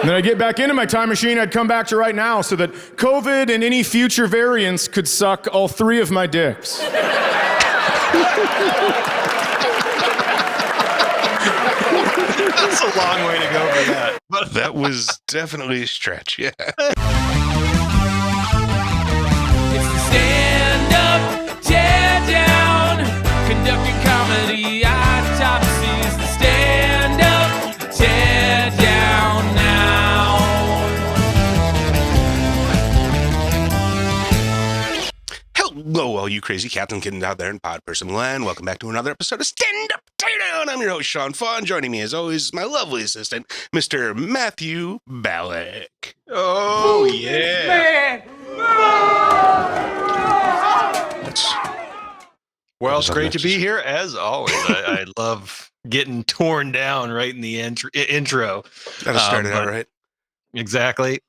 And then I get back into my time machine, I'd come back to right now so that COVID and any future variants could suck all 3 of my dicks. That's a long way to go for that. But that was definitely a stretch, yeah. It's the Stand-Up Teardown, conducting comedy autopsies. The Stand-Up Teardown now. Hello, all you crazy cats and kittens out there in pod person land. Welcome back to another episode of Stand-Up Teardown. I'm your host, Sean Fun. Joining me, as always, is my lovely assistant, Mr. Matthew Ballek. Oh, yeah. Well, it's great to be here, as always. I love getting torn down right in the intro. That started out right. Exactly.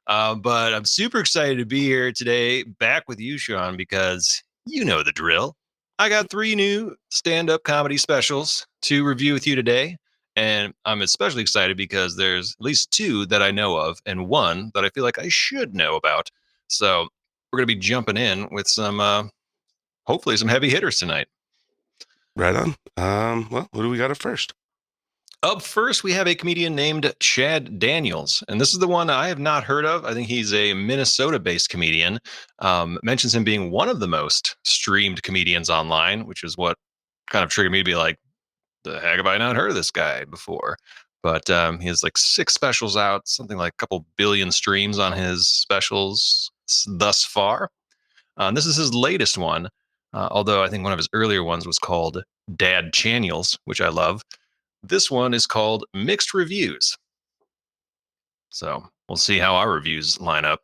But I'm super excited to be here today, back with you, Sean, because you know the drill. I got 3 new stand-up comedy specials to review with you today. And I'm especially excited because there's at least 2 that I know of and 1 that I feel like I should know about. So we're going to be jumping in with some, hopefully some heavy hitters tonight. Right on. Well, what do we got up first? Up first, we have a comedian named Chad Daniels, and this is the one I have not heard of. I think he's a Minnesota-based comedian. Mentions him being one of the most streamed comedians online, which is what kind of triggered me to be like, the heck have I not heard of this guy before? But he has like 6 specials out, something like a couple billion streams on his specials thus far. This is his latest one, although I think one of his earlier ones was called Dad Channels, which I love. This one is called Mixed Reviews. So we'll see how our reviews line up.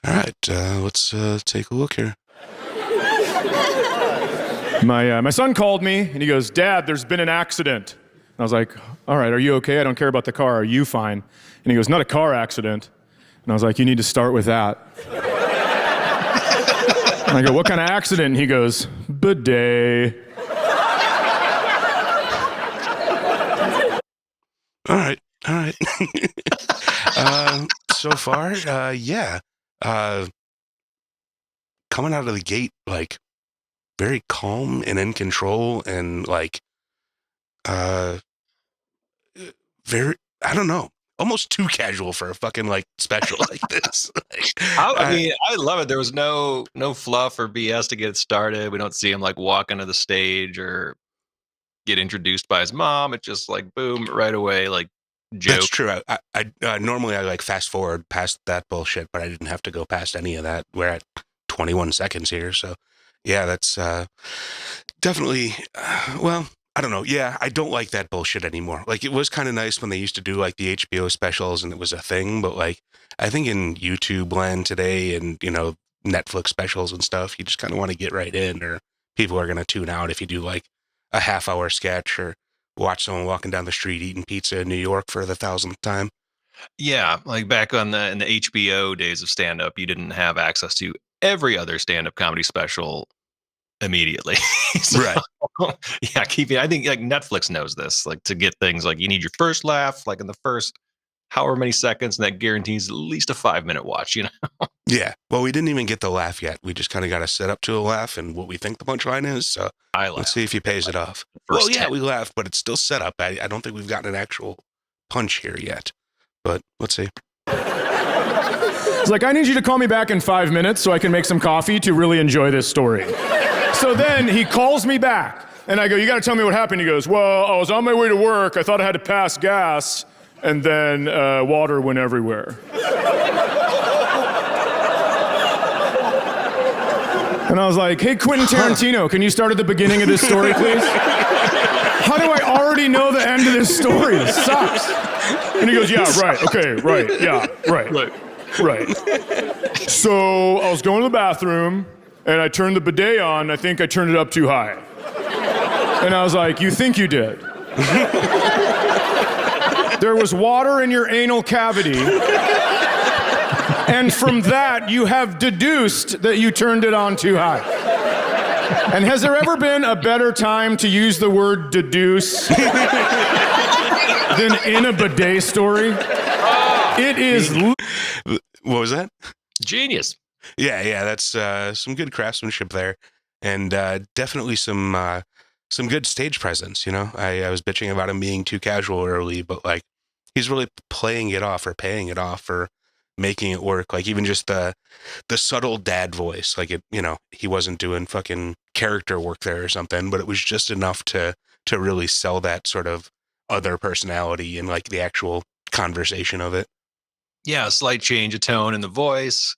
All right, let's take a look here. My son called me and he goes, "Dad, there's been an accident." And I was like, "All right, are you okay? I don't care about the car. Are you fine?" And he goes, "Not a car accident." And I was like, "You need to start with that." And I go, "What kind of accident?" And he goes, "Bidet." All right. So far, yeah. Coming out of the gate, like, very calm and in control and, like, very, I don't know, almost too casual for a fucking, like, special like this. I mean, I love it. There was no fluff or BS to get it started. We don't see him, like, walk onto the stage or get introduced by his mom. It's just like boom right away, like joke. That's true. I normally I like fast forward past that bullshit, but I didn't have to go past any of that. We're at 21 seconds here, so yeah, that's definitely. Well, I don't know. Yeah, I don't like that bullshit anymore. Like, it was kind of nice when they used to do like the HBO specials and it was a thing, but like I think in YouTube land today and Netflix specials and stuff, you just kind of want to get right in, or people are gonna tune out if you do like a half-hour sketch or watch someone walking down the street eating pizza in New York for the 1,000th time. Yeah, like back in the HBO days of stand-up, you didn't have access to every other stand-up comedy special immediately. So, right. Yeah, I think like Netflix knows this. Like, to get things like you need your first laugh, like in the first however many seconds, and that guarantees at least a 5-minute watch, Yeah. Well, we didn't even get the laugh yet. We just kind of got to set up to a laugh and what we think the punchline is. So let's see if he pays it off. Well, yeah, we laughed, but it's still set up. I don't think we've gotten an actual punch here yet, but let's see. It's like, "I need you to call me back in 5 minutes so I can make some coffee to really enjoy this story." So then he calls me back and I go, "You got to tell me what happened." He goes, "Well, I was on my way to work. I thought I had to pass gas, and then water went everywhere." And I was like, "Hey, Quentin Tarantino, can you start at the beginning of this story, please? How do I already know the end of this story? This sucks." And he goes, "Yeah, right, okay, right, yeah, right. So I was going to the bathroom, and I turned the bidet on. I think I turned it up too high." And I was like, "You think you did?" "There was water in your anal cavity, and from that, you have deduced that you turned it on too high." And has there ever been a better time to use the word deduce? than in a bidet story. It is. What was that? Genius. Yeah, that's some good craftsmanship there, and definitely some good stage presence. You know, I was bitching about him being too casual early, but like he's really playing it off or paying it off or making it work. Like even just the subtle dad voice, like it, you know, he wasn't doing fucking character work there or something, but it was just enough to really sell that sort of other personality and like the actual conversation of it. Yeah, a slight change of tone in the voice.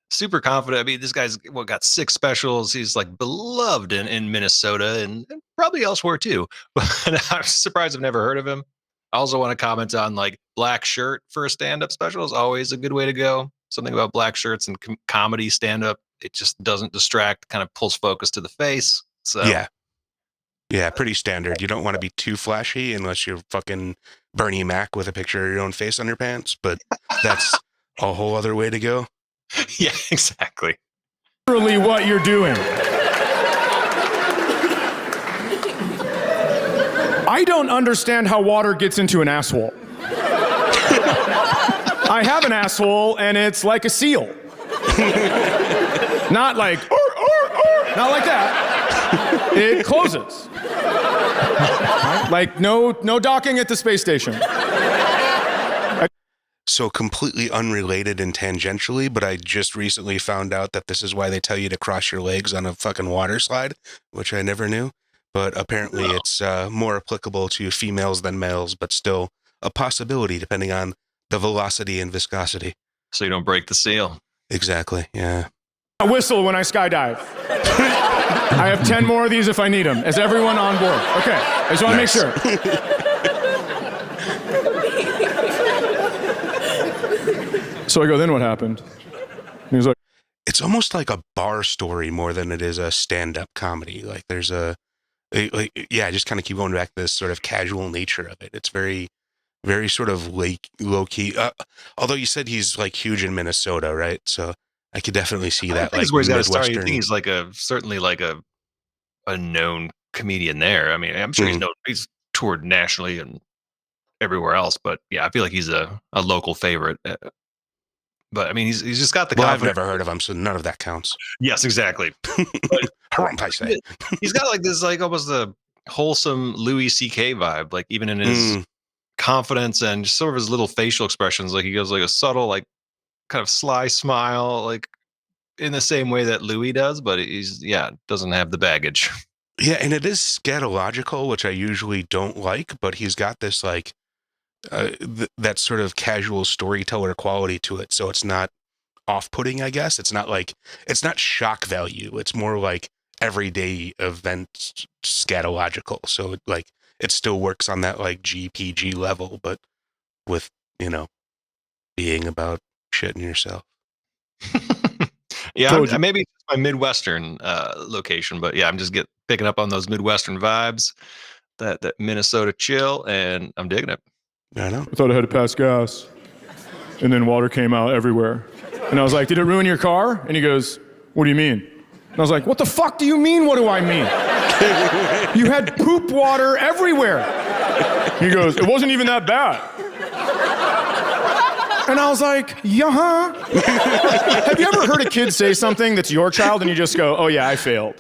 Super confident. I mean, this guy's got 6 specials. He's like beloved in Minnesota and probably elsewhere too. But I'm surprised I've never heard of him. I also want to comment on like black shirt for a stand-up special is always a good way to go. Something about black shirts and comedy stand-up. It just doesn't distract, kind of pulls focus to the face. So Yeah, pretty standard. You don't want to be too flashy unless you're fucking Bernie Mac with a picture of your own face on your pants, but that's a whole other way to go. Yeah, exactly. Literally what you're doing. I don't understand how water gets into an asshole. I have an asshole and it's like a seal. Not like, not like that. It closes. Right? Like no docking at the space station. So completely unrelated and tangentially, but I just recently found out that this is why they tell you to cross your legs on a fucking water slide, which I never knew. But apparently it's more applicable to females than males, but still a possibility depending on the velocity and viscosity. So you don't break the seal. Exactly, yeah. I whistle when I skydive. I have 10 more of these if I need them. Is everyone on board? Okay, I just want to make sure. So I go, then what happened? And he was like, It's almost like a bar story more than it is a stand-up comedy. Like there's I just kind of keep going back to this sort of casual nature of it. It's very, very sort of low-key. Although you said he's like huge in Minnesota, right? So I could definitely see that. Like where he's got to start. You think he's like certainly like a known comedian there. I mean, I'm sure he's toured nationally and everywhere else, but yeah, I feel like he's a local favorite. But I mean, he's just got the. Well, I've never heard of him, so none of that counts. Yes, exactly. But, I say. He's got like this, like almost a wholesome Louis C.K. vibe, like even in his confidence and just sort of his little facial expressions. Like he gives like a subtle, like kind of sly smile, like in the same way that Louis does, but doesn't have the baggage. Yeah, and it is scatological, which I usually don't like, but he's got this like. That sort of casual storyteller quality to it, so it's not off-putting. I guess it's not shock value. It's more like everyday event scatological. So it still works on that like GPG level, but with being about shitting yourself. Yeah, maybe it's my Midwestern location, but yeah, I'm just picking up on those Midwestern vibes, that Minnesota chill, and I'm digging it. I know. I thought I had to pass gas. And then water came out everywhere. And I was like, did it ruin your car? And he goes, what do you mean? And I was like, what the fuck do you mean, what do I mean? You had poop water everywhere. He goes, it wasn't even that bad. And I was like, yeah. Have you ever heard a kid say something that's your child and you just go, oh yeah, I failed?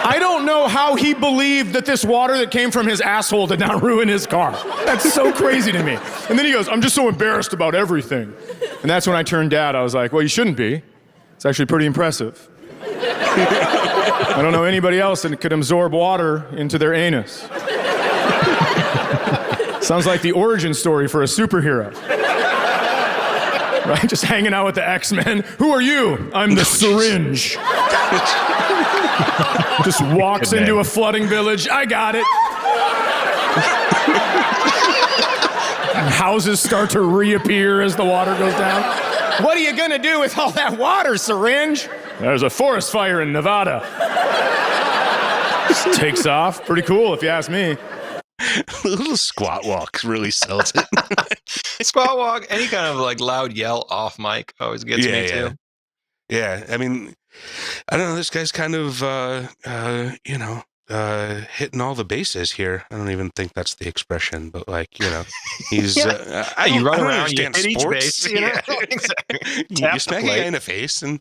I don't know how he believed that this water that came from his asshole did not ruin his car. That's so crazy to me. And then he goes, I'm just so embarrassed about everything. And that's when I turned dad. I was like, well, you shouldn't be. It's actually pretty impressive. I don't know anybody else that could absorb water into their anus. Sounds like the origin story for a superhero. Right? Just hanging out with the X-Men. Who are you? I'm the syringe. Just walks into a flooding village. I got it. Houses start to reappear as the water goes down. What are you gonna do with all that water, syringe? There's a forest fire in Nevada. Just takes off. Pretty cool, if you ask me. The little squat walk really sells it. Squat walk, any kind of like loud yell off mic always gets me too. Yeah, I mean, I don't know. This guy's kind of, hitting all the bases here. I don't even think that's the expression, but like, you know, he's You run don't around, you understand hit each sports. base, you know? Yeah. Exactly. You Tap the smack a guy plate. in the face, and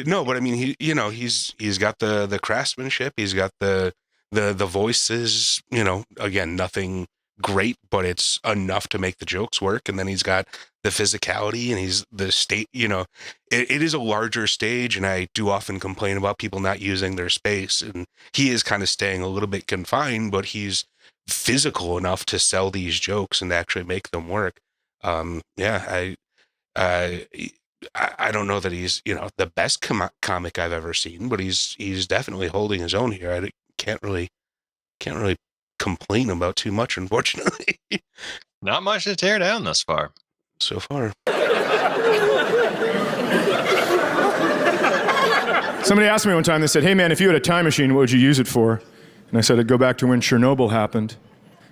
no, but I mean, he's got the craftsmanship, he's got the voices, you know, again, nothing great, but it's enough to make the jokes work. And then he's got the physicality, and he's the state, you know, it is a larger stage, and I do often complain about people not using their space, and he is kind of staying a little bit confined, but he's physical enough to sell these jokes and actually make them work. Yeah, I don't know that he's, you know, the best comic I've ever seen, but he's definitely holding his own here. I can't really complain about too much, unfortunately. Not much to tear down thus far. So far. Somebody asked me one time, they said, hey man, if you had a time machine, what would you use it for? And I said, I'd go back to when Chernobyl happened.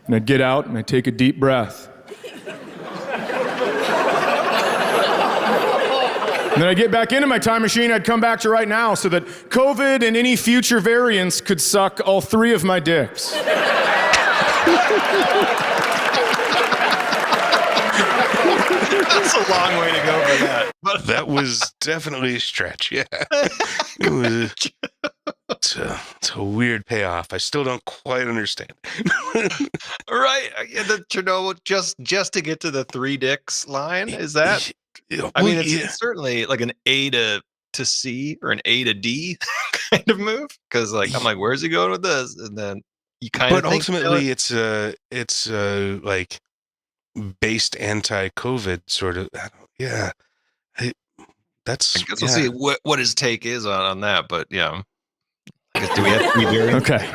And I'd get out and I'd take a deep breath. And then I'd get back into my time machine, I'd come back to right now so that COVID and any future variants could suck all 3 of my dicks. That's a long way to go for that. But That was definitely a stretch, yeah. It was, it's a weird payoff. I still don't quite understand. right, yeah, the Chernobyl, just to get to the 3 dicks line, is that? I mean, it's certainly like an A to C or an A to D kind of move. Because like I'm like, where's he going with this? And then you kind of. But ultimately, it's like based anti-COVID sort of. Yeah, that's. I guess we'll see what his take is on that. But yeah, I guess, do we have to be very Okay.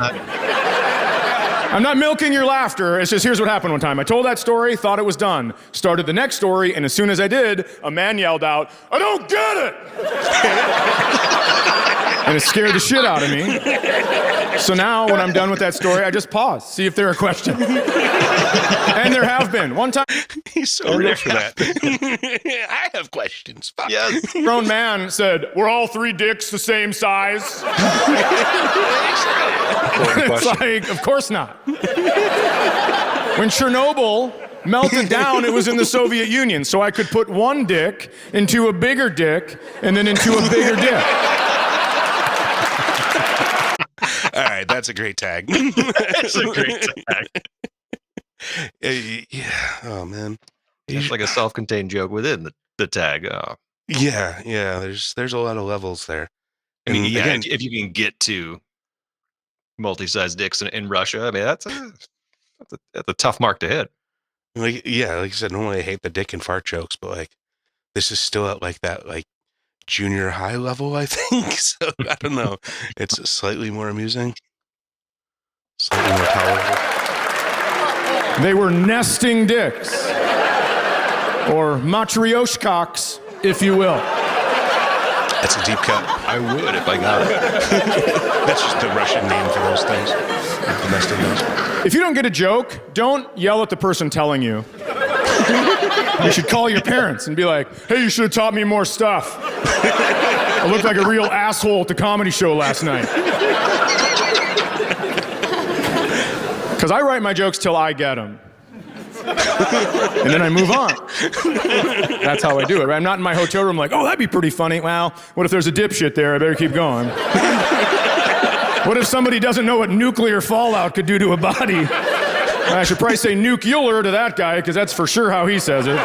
I'm not milking your laughter. It's just, here's what happened one time. I told that story, thought it was done. Started the next story, and as soon as I did, a man yelled out, I don't get it! And it scared the shit out of me. So now, when I'm done with that story, I just pause, see if there are questions. And there have been. One time, He's so real for that. I have questions. Fuck. Yes. a grown man said, were all 3 dicks the same size? It's like, of course not. When Chernobyl melted down, it was in the Soviet Union, so I could put one dick into a bigger dick and then into a bigger dick. All right, that's a great tag. That's a great tag. Yeah. Oh man. It's like a self-contained joke within the tag. Oh. Yeah. There's a lot of levels there. I mean, And yeah, again, if you can get to multi-sized dicks in Russia, I mean, that's a tough mark to hit. like I said, normally I hate the dick and fart jokes, but like this is still at like that like junior high level, I think. So I don't know. It's slightly more amusing, slightly more tolerable. They were nesting dicks, or matryoshkaks, if you will. That's a deep cut. I would if I got it. That's just the Russian name for those things. Domestic ones. If you don't get a joke, don't yell at the person telling you. You should call your parents and be like, hey, you should have taught me more stuff. I looked like a real asshole at the comedy show last night. Because I write my jokes till I get them. And then I move on. That's how I do it, right? I'm not in my hotel room like, oh, that'd be pretty funny. Well, what if there's a dipshit there? I better keep going. What if somebody doesn't know what nuclear fallout could do to a body? I should probably say nuclear to that guy, because that's for sure how he says it.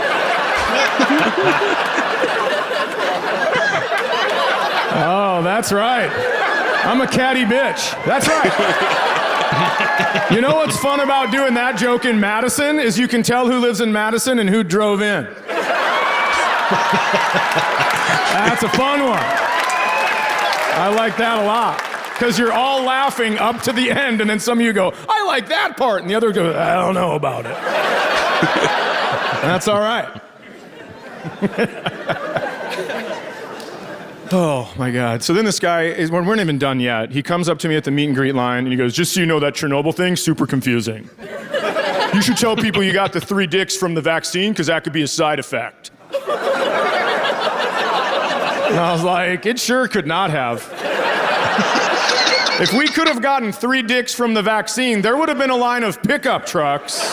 Oh, that's right. I'm a catty bitch. That's right. You know what's fun about doing that joke in Madison is you can tell who lives in Madison and who drove in. That's a fun one. I like that a lot. Because you're all laughing up to the end, and then some of you go, I like that part, and the other goes, I don't know about it. That's all right. Oh my God. So then this guy is, well, we're not even done yet. He comes up to me at the meet and greet line and he goes, just so you know, that Chernobyl thing, super confusing. You should tell people you got the 3 dicks from the vaccine because that could be a side effect. And I was like, it sure could not have. If we could have gotten 3 dicks from the vaccine, there would have been a line of pickup trucks,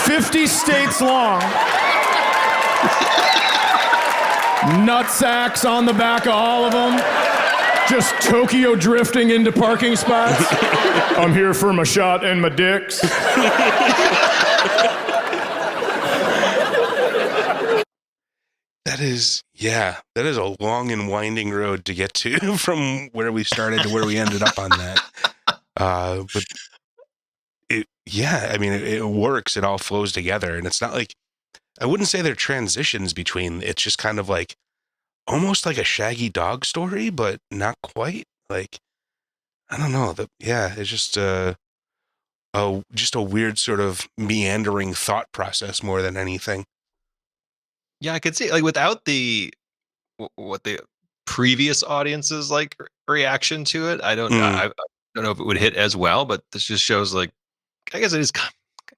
50 states long, nutsacks on the back of all of them, just Tokyo drifting into parking spots. I'm here for my shot and my dicks. That is a long and winding road to get to from where we started to where we ended up on that. But it works. It all flows together, and it's not like, I wouldn't say they're transitions between. It's just kind of like almost like a Shaggy Dog story, but not quite. Like, I don't know. It's just a weird sort of meandering thought process more than anything. Yeah, I could see, like, without what the previous audience's like reaction to it, I don't know. I don't know if it would hit as well, but this just shows, like, I guess it is kind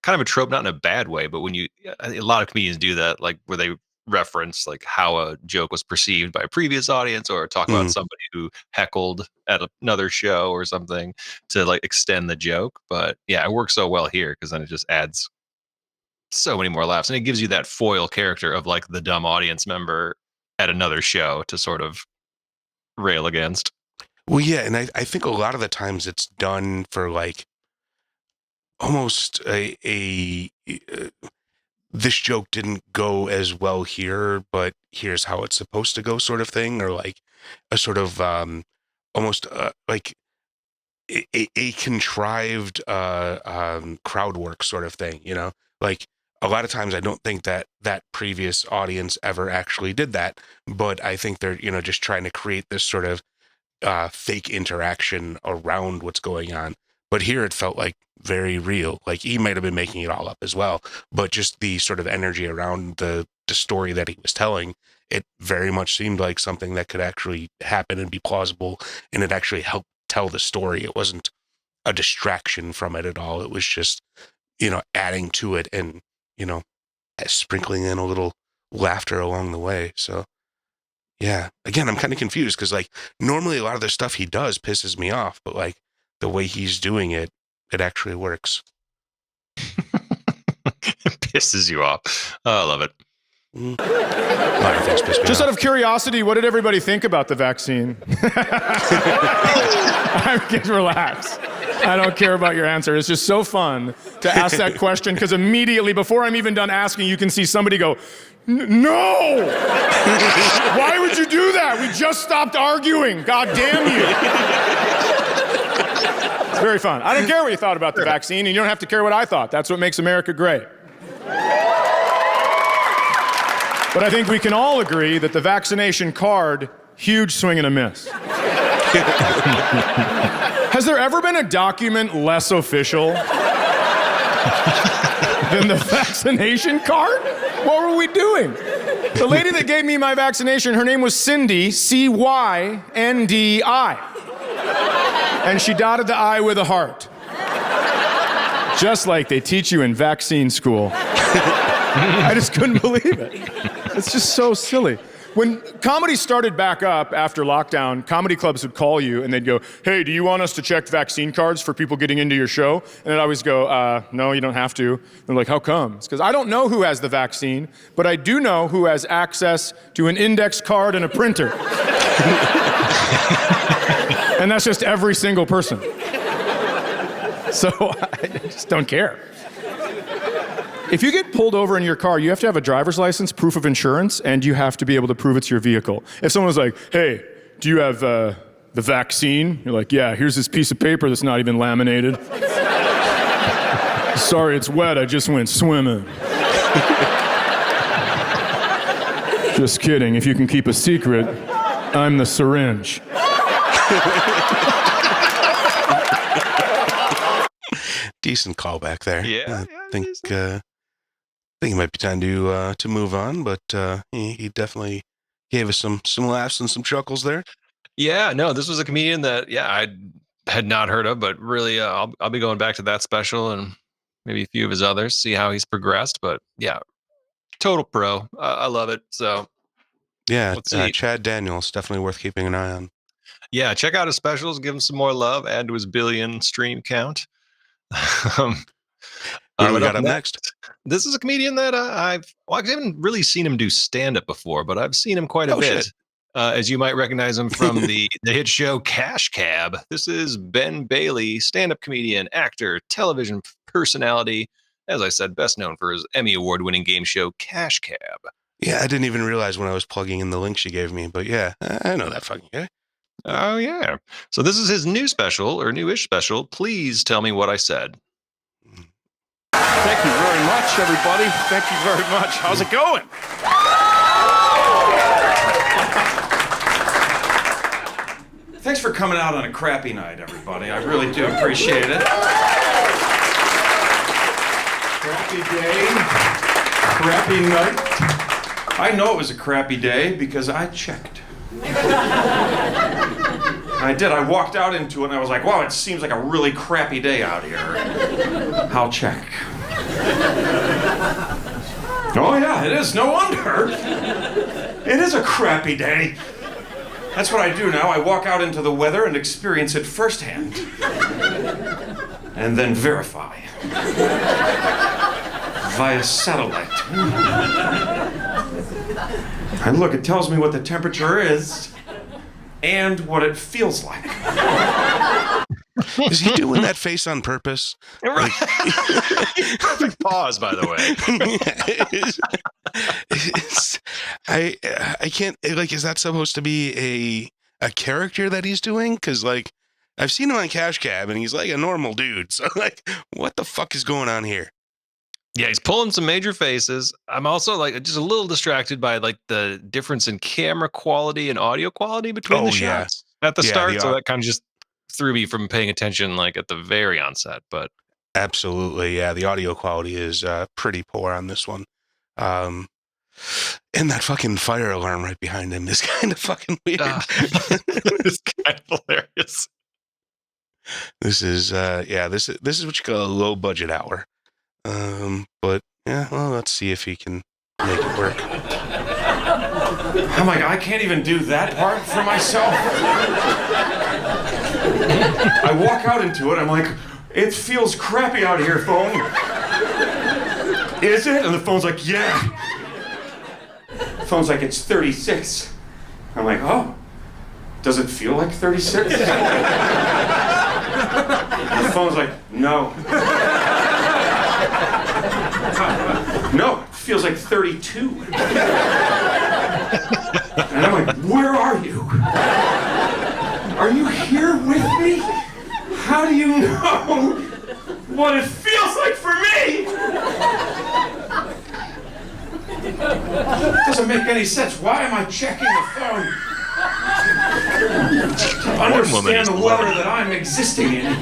of a trope, not in a bad way, but when a lot of comedians do that, like where they reference like how a joke was perceived by a previous audience, or talk about somebody who heckled at another show or something to like extend the joke. But yeah, it works so well here because then it just adds so many more laughs, and it gives you that foil character of like the dumb audience member at another show to sort of rail against. Well, yeah, and I think a lot of the times it's done for like almost this joke didn't go as well here, but here's how it's supposed to go sort of thing, or like a sort of almost like a contrived crowd work sort of thing, you know? Like, a lot of times I don't think that previous audience ever actually did that, but I think they're, just trying to create this sort of fake interaction around what's going on. But here it felt like very real. Like, he might have been making it all up as well, but just the sort of energy around the story that he was telling, it very much seemed like something that could actually happen and be plausible, and it actually helped tell the story. It wasn't a distraction from it at all. It was just, adding to it and, sprinkling in a little laughter along the way. So, yeah, again, I'm kind of confused because, like, normally a lot of the stuff he does pisses me off, but like the way he's doing it, it actually works. It pisses you off. Oh, I love it. Just out of curiosity, what did everybody think about the vaccine? Relax. I don't care about your answer. It's just so fun to ask that question because immediately, before I'm even done asking, you can see somebody go, no! Why would you do that? We just stopped arguing. God damn you. It's very fun. I don't care what you thought about the vaccine, and you don't have to care what I thought. That's what makes America great. But I think we can all agree that the vaccination card, huge swing and a miss. Has there ever been a document less official than the vaccination card? What were we doing? The lady that gave me my vaccination, her name was Cindy, C-Y-N-D-I. And she dotted the I with a heart. Just like they teach you in vaccine school. I just couldn't believe it. It's just so silly. When comedy started back up after lockdown, comedy clubs would call you and they'd go, hey, do you want us to check vaccine cards for people getting into your show? And I'd always go, no, you don't have to. They're like, how come? It's because I don't know who has the vaccine, but I do know who has access to an index card and a printer. And that's just every single person. So I just don't care. If you get pulled over in your car, you have to have a driver's license, proof of insurance, and you have to be able to prove it's your vehicle. If someone was like, hey, do you have the vaccine? You're like, yeah, here's this piece of paper that's not even laminated. Sorry, it's wet, I just went swimming. Just kidding, if you can keep a secret, I'm the syringe. Decent callback there. Yeah, I think it might be time to move on, but he definitely gave us some laughs and some chuckles there. Yeah, no, this was a comedian that I had not heard of, but really I'll be going back to that special and maybe a few of his others, see how he's progressed. But yeah, total pro. I love it. So yeah, Chad Daniels, definitely worth keeping an eye on. Yeah, check out his specials. Give him some more love. Add to his billion stream count. um, What do we but got up next? This is a comedian that I haven't really seen him do stand-up before, but I've seen him quite a bit. Shit. As you might recognize him from the hit show Cash Cab. This is Ben Bailey, stand-up comedian, actor, television personality. As I said, best known for his Emmy Award-winning game show Cash Cab. Yeah, I didn't even realize when I was plugging in the link she gave me, but yeah, I know that fucking guy. Oh, yeah. So this is his new special, or newish special. Please tell me what I said. Thank you very much, everybody. Thank you very much. How's it going? Thanks for coming out on a crappy night, everybody. I really do appreciate it. Crappy day, crappy night. I know it was a crappy day because I checked. I did. I walked out into it and I was like, wow, it seems like a really crappy day out here. I'll check. Oh yeah, it is. No wonder. It is a crappy day. That's what I do now. I walk out into the weather and experience it firsthand. And then verify. Via satellite. And look, it tells me what the temperature is and what it feels like. Is he doing that face on purpose? Perfect pause, by the way. I can't, like, is that supposed to be a character that he's doing? Because, like, I've seen him on Cash Cab and he's like a normal dude. So, like, what the fuck is going on here? Yeah, he's pulling some major faces. I'm also like just a little distracted by like the difference in camera quality and audio quality between the shots at the start. So that kind of just threw me from paying attention like at the very onset. But absolutely, yeah, the audio quality is pretty poor on this one. And that fucking fire alarm right behind him is kind of fucking weird. It's kind of hilarious. This is this is what you call a low budget hour. But yeah, well, let's see if he can make it work. I'm like, I can't even do that part for myself. I walk out into it, I'm like, it feels crappy out here, phone. Is it? And the phone's like, yeah. The phone's like, it's 36. I'm like, oh, does it feel like 36? The phone's like, no. No, it feels like 32. And I'm like, where are you? Are you here with me? How do you know what it feels like for me? It doesn't make any sense. Why am I checking the phone? To understand the weather that I'm existing in.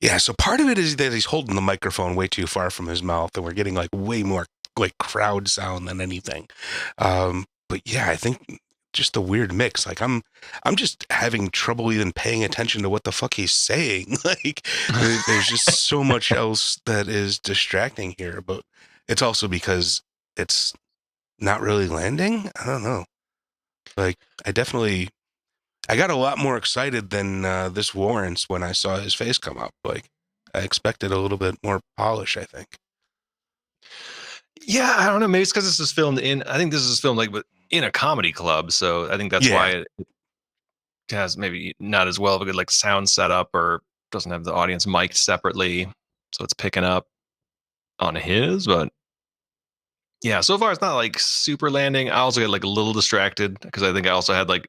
Yeah, so part of it is that he's holding the microphone way too far from his mouth, and we're getting like way more like crowd sound than anything. But yeah, I think just the weird mix. Like I'm just having trouble even paying attention to what the fuck he's saying. Like there's just so much else that is distracting here. But it's also because it's not really landing. I don't know. Like I got a lot more excited than this warrants when I saw his face come up. Like, I expected a little bit more polish, I think. Yeah, I don't know. Maybe it's because this is filmed I think this is filmed like in a comedy club. So I think that's why it has maybe not as well of a good like sound setup or doesn't have the audience mic'd separately. So it's picking up on his, but yeah, so far it's not like super landing. I also get like a little distracted because I think I also had like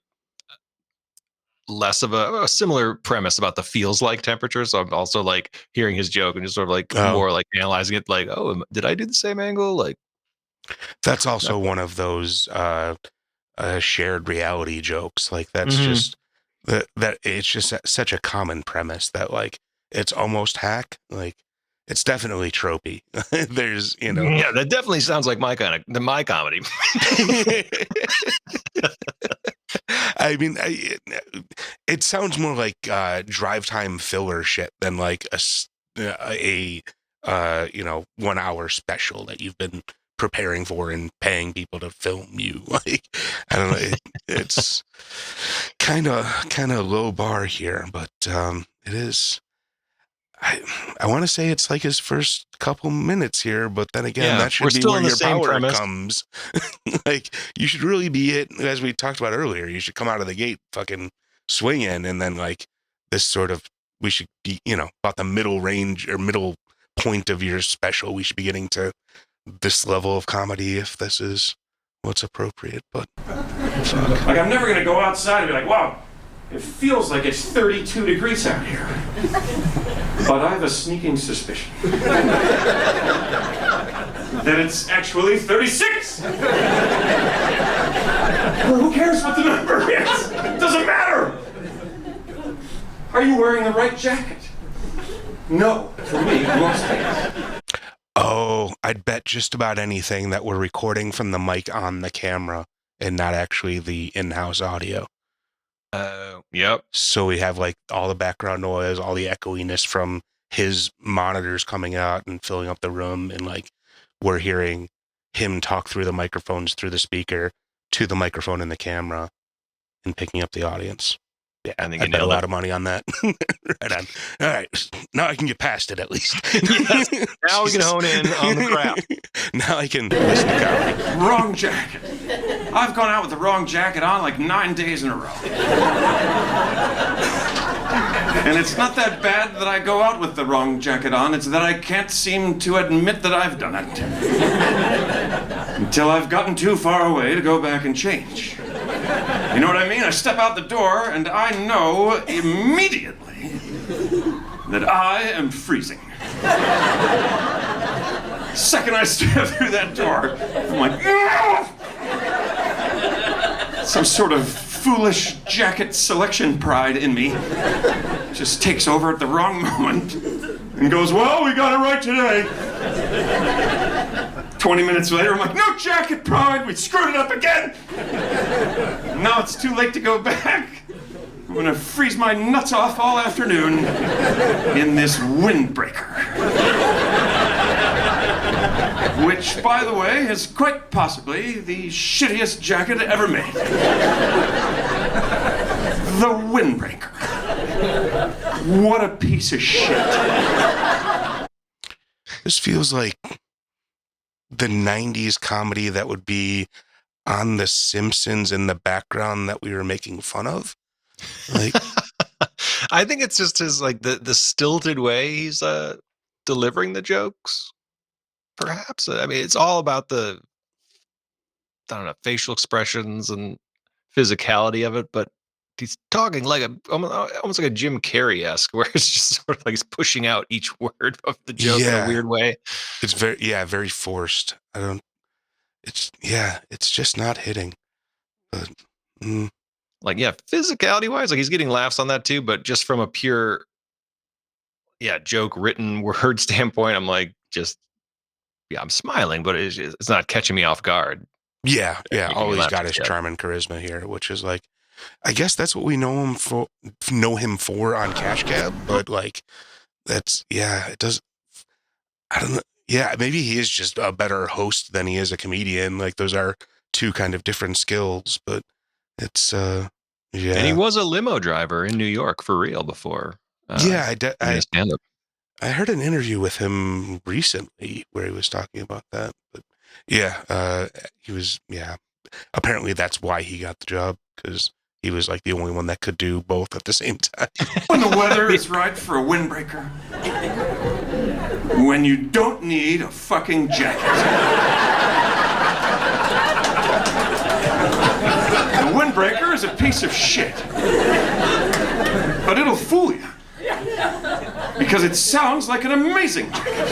less of a similar premise about the feels like temperature. So I'm also like hearing his joke and just sort of like more like analyzing it like, oh, did I do the same angle? Like that's also one of those shared reality jokes. Like that's just that it's just such a common premise that like it's almost hack. Like it's definitely tropey. There's, yeah, that definitely sounds like my comedy. I mean, it sounds more like drive time filler shit than like a 1 hour special that you've been preparing for and paying people to film you. Like, I don't know. It's kind of low bar here, but it is. I want to say it's like his first couple minutes here, but then again, that should be where your power comes. Like, you should really be it, as we talked about earlier. You should come out of the gate fucking swinging, and then like this sort of, we should be, about the middle range or middle point of your special. We should be getting to this level of comedy if this is what's appropriate. But like, I'm never gonna go outside and be like, wow, it feels like it's 32 degrees out here. But I have a sneaking suspicion that it's actually 36. Well, who cares what the number is? It doesn't matter. Are you wearing the right jacket? No, for me, most days. Oh, I'd bet just about anything that we're recording from the mic on the camera and not actually the in-house audio. Yep. So we have like all the background noise, all the echoiness from his monitors coming out and filling up the room, and like we're hearing him talk through the microphones through the speaker to the microphone in the camera and picking up the audience. Yeah, I think I bet a lot of money on that. Right on. All right, now I can get past it at least. Yes. Now we can hone in on the crap. Now I can listen to comedy. Wrong jacket. I've gone out with the wrong jacket on like 9 days in a row. And it's not that bad that I go out with the wrong jacket on, it's that I can't seem to admit that I've done it. Until I've gotten too far away to go back and change. You know what I mean? I step out the door and I know immediately that I am freezing. Second I step through that door, I'm like, "Ugh!" Some sort of foolish jacket selection pride in me just takes over at the wrong moment and goes, well, we got it right today. 20 minutes later, I'm like, no jacket pride, we screwed it up again. Now it's too late to go back. I'm gonna freeze my nuts off all afternoon in this windbreaker. Which, by the way, is quite possibly the shittiest jacket ever made. The windbreaker. What a piece of shit. This feels like the 90s comedy that would be on The Simpsons in the background that we were making fun of. Like, I think it's just his, like, the stilted way he's delivering the jokes, perhaps. I mean, it's all about the, I don't know, facial expressions and physicality of it, but he's talking like almost like a Jim Carrey-esque, where it's just sort of like he's pushing out each word of the joke in a weird way. It's very forced. It's just not hitting. But, like, yeah, physicality-wise, like he's getting laughs on that too, but just from a pure, joke written word standpoint, I'm like, I'm smiling, but it's not catching me off guard. Yeah. All he's got is charm and charisma here, which is like, I guess that's what we know him for on Cash Cab, but like, it does. I don't know. Yeah, maybe he is just a better host than he is a comedian. Like, those are two kind of different skills, but it's, And he was a limo driver in New York for real before. I stand-up. I heard an interview with him recently where he was talking about that, but he was, apparently that's why he got the job, because he was like the only one that could do both at the same time. When the weather is right for a windbreaker. When you don't need a fucking jacket. The windbreaker is a piece of shit. But it'll fool you. Because it sounds like an amazing jacket.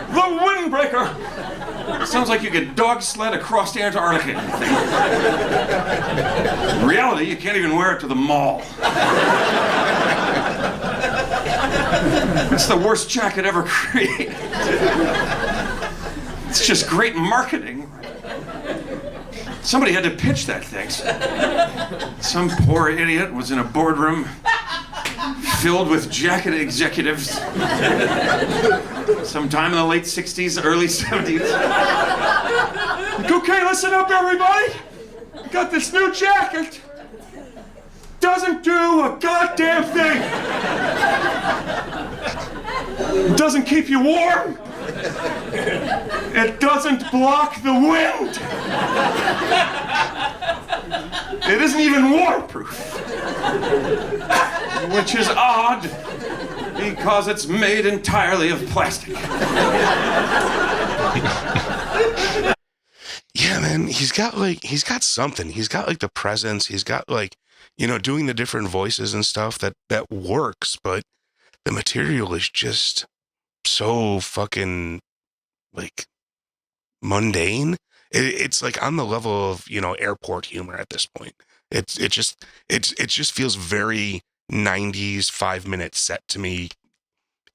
The windbreaker! It sounds like you could dog sled across the Antarctica. In reality, you can't even wear it to the mall. It's the worst jacket ever created. It's just great marketing. Somebody had to pitch that thing. Some poor idiot was in a boardroom filled with jacket executives. Sometime in the late 60s, early 70s. Like, okay, listen up, everybody. Got this new jacket. Doesn't do a goddamn thing. It doesn't keep you warm. It doesn't block the wind. It isn't even waterproof. Which is odd, because it's made entirely of plastic. Yeah, man, he's got something. He's got like the presence. He's got like, doing the different voices and stuff that works, but the material is just so fucking like mundane. It's like on the level of, airport humor at this point. It just feels very 90s 5-minute set to me.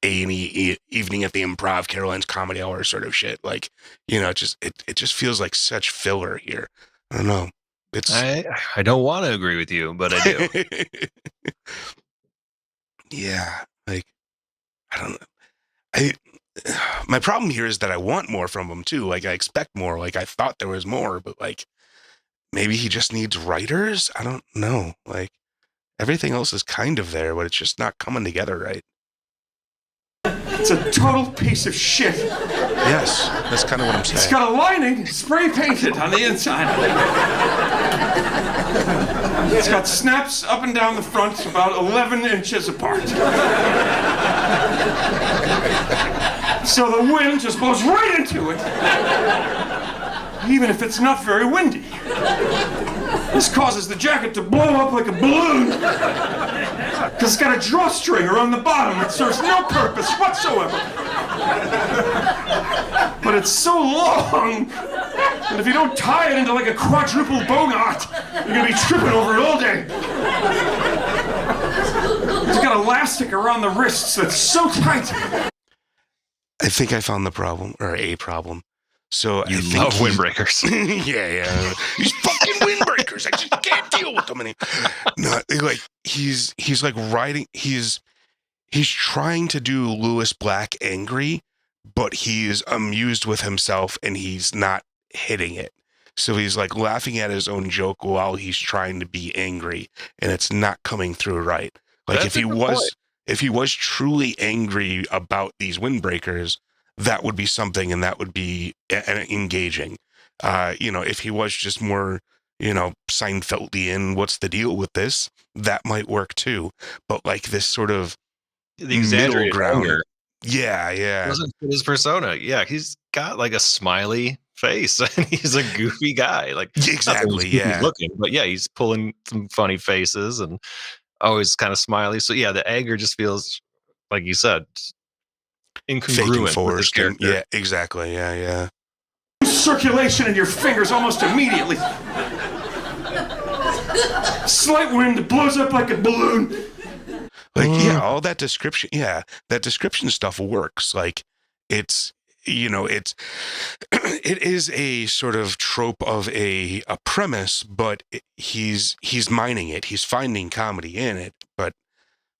A&E evening at the Improv, Caroline's Comedy Hour sort of shit. Like, it just feels like such filler here. I don't know. I don't want to agree with you, but I do. Yeah, like I don't know. My problem here is that I want more from him too. Like I expect more. Like I thought there was more, but like maybe he just needs writers. I don't know. Like everything else is kind of there, but it's just not coming together right. It's a total piece of shit. Yes, that's kind of what I'm saying. It's got a lining spray painted on the inside. It's got snaps up and down the front about 11 inches apart. So the wind just blows right into it, even if it's not very windy. This causes the jacket to blow up like a balloon, because it's got a drawstring around the bottom that serves no purpose whatsoever. But it's so long that if you don't tie it into like a quadruple bow knot, you're gonna be tripping over it all day. It's got elastic around the wrists that's so tight. I think I found the problem, or a problem. So You I think love windbreakers. yeah. These fucking windbreakers. I just can't deal with them anymore. No, like he's like riding. He's trying to do Lewis Black angry, but he's amused with himself and he's not hitting it. So he's like laughing at his own joke while he's trying to be angry, and it's not coming through right. Like That's a good point. if he was truly angry about these windbreakers, that would be something, and that would be engaging. If he was just more, Seinfeldian, what's the deal with this? That might work too. But like this sort of The exaggerated ground. anger Yeah. doesn't fit his persona. Yeah, he's got like a smiley face, and he's a goofy guy. Like Exactly, he's yeah. looking, but yeah, he's pulling some funny faces and always kind of smiley. So yeah, the anger just feels, like you said, Fake and incongruent with his forced. character. Yeah, exactly. Yeah. Circulation in your fingers almost immediately. Slight wind blows up like a balloon. Like, all that description. Yeah, that description stuff works. Like, it is a sort of trope of a premise, but he's mining it. He's finding comedy in it, but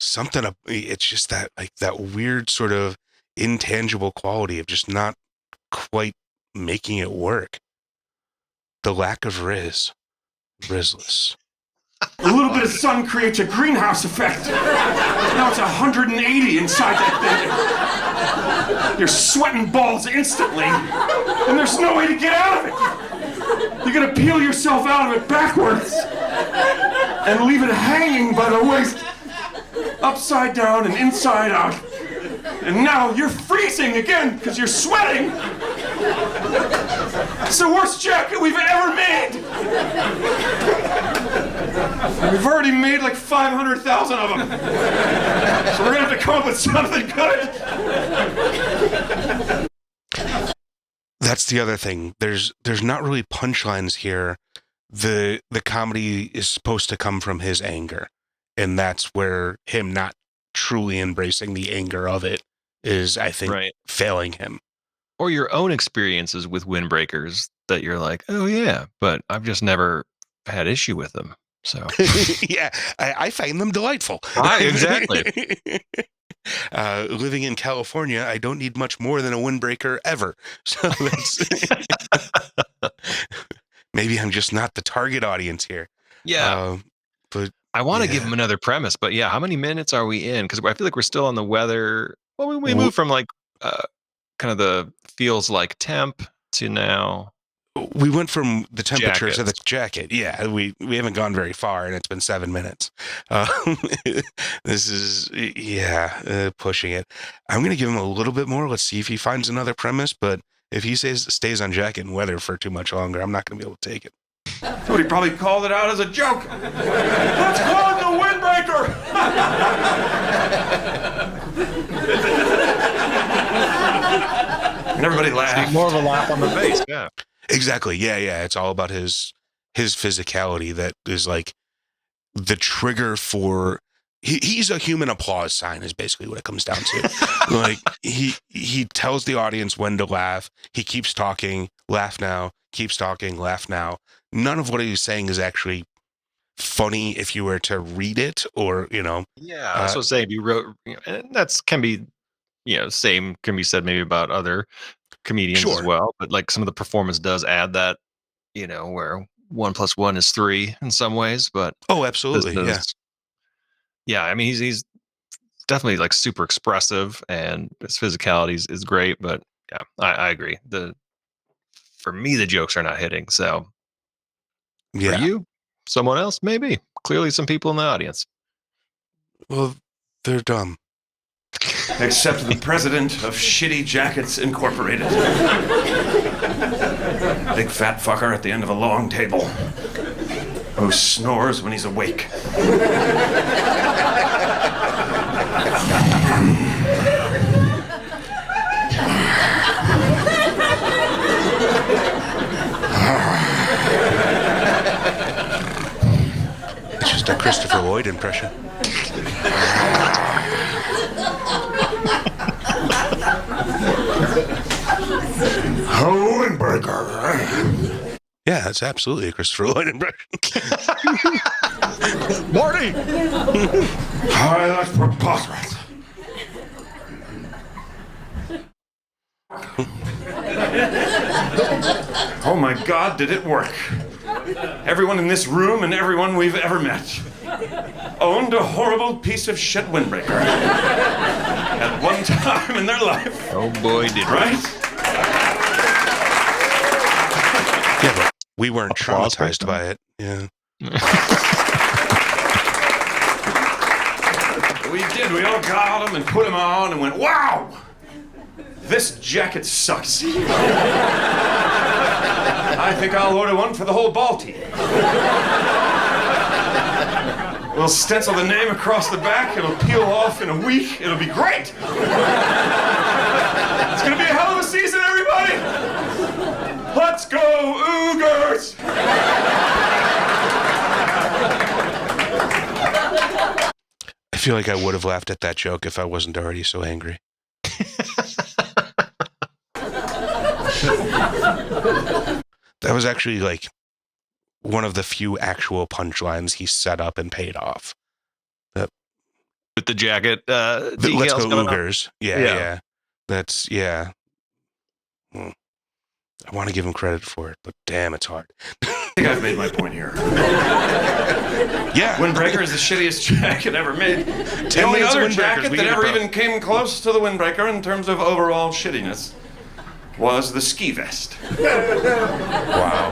it's just that like that weird sort of intangible quality of just not quite making it work. The lack of Rizless. A little bit of sun creates a greenhouse effect. Now it's 180 inside that thing. You're sweating balls instantly, and there's no way to get out of it. You're gonna peel yourself out of it backwards and leave it hanging by the waist, upside down and inside out. And now you're freezing again because you're sweating. It's the worst jacket we've ever made. We've already made like 500,000 of them. So we're gonna have to come up with something good. That's the other thing. There's not really punchlines here. The comedy is supposed to come from his anger, and that's where him not truly embracing the anger of it is, I think, failing him. Or your own experiences with windbreakers that you're like, oh yeah, but I've just never had issue with them. So Yeah, I find them delightful. exactly. Living in California, I don't need much more than a windbreaker ever. So that's maybe I'm just not the target audience here. Yeah. But I want to yeah. give him another premise, but yeah, how many minutes are we in? Because I feel like we're still on the weather. Well, we moved from like kind of the feels like temp to now. We went from the temperature to the Jackets. jacket. Yeah, we haven't gone very far, and it's been 7 minutes. This is pushing it. I'm gonna give him a little bit more. Let's see if he finds another premise. But if he stays on jacket and weather for too much longer, I'm not gonna be able to take it. Somebody probably called it out as a joke. Let's call it the windbreaker. And everybody laughed. More of a laugh on the face. Yeah. Exactly. Yeah. It's all about his physicality that is like the trigger for. He's a human applause sign is basically what it comes down to. Like he tells the audience when to laugh. He keeps talking, laugh now. Keeps talking, laugh now. None of what he's saying is actually funny if you were to read it, or Yeah, that's what I'm saying. You wrote, and that's can be, same can be said maybe about other comedians as well. But like some of the performance does add that, where 1 + 1 is 3 in some ways. But absolutely, yeah. I mean, he's definitely like super expressive, and his physicality is great. But yeah, I agree. For me, the jokes are not hitting. So for you, someone else, maybe. Clearly some people in the audience. Well, they're dumb. Except the president of Shitty Jackets Incorporated. Big fat fucker at the end of a long table who snores when he's awake. It's just a Christopher Lloyd impression. Windbreaker. Yeah, that's absolutely a Christopher Lloyd impression. Marty! Hi, that's preposterous. Oh my God, did it work? Everyone in this room and everyone we've ever met owned a horrible piece of shit windbreaker at one time in their life. Oh boy, did Right? Yeah, but we weren't traumatized by it. Yeah. We did. We all got them and put them on and went, wow! This jacket sucks. I think I'll order one for the whole ball team. We'll stencil the name across the back. It'll peel off in a week. It'll be great. It's gonna be a hell of a season, everybody. Let's go, Oogers! I feel like I would have laughed at that joke if I wasn't already so angry. That was actually like one of the few actual punchlines he set up and paid off. With the jacket, Let's decals go coming up. Oogers. Yeah. That's, yeah. I want to give him credit for it, but damn, it's hard. I think I've made my point here. Yeah. Windbreaker is the shittiest jacket ever made. The only minutes of other windbreakers, jacket we that get it, ever bro. even came close to the windbreaker in terms of overall shittiness was the ski vest. Wow.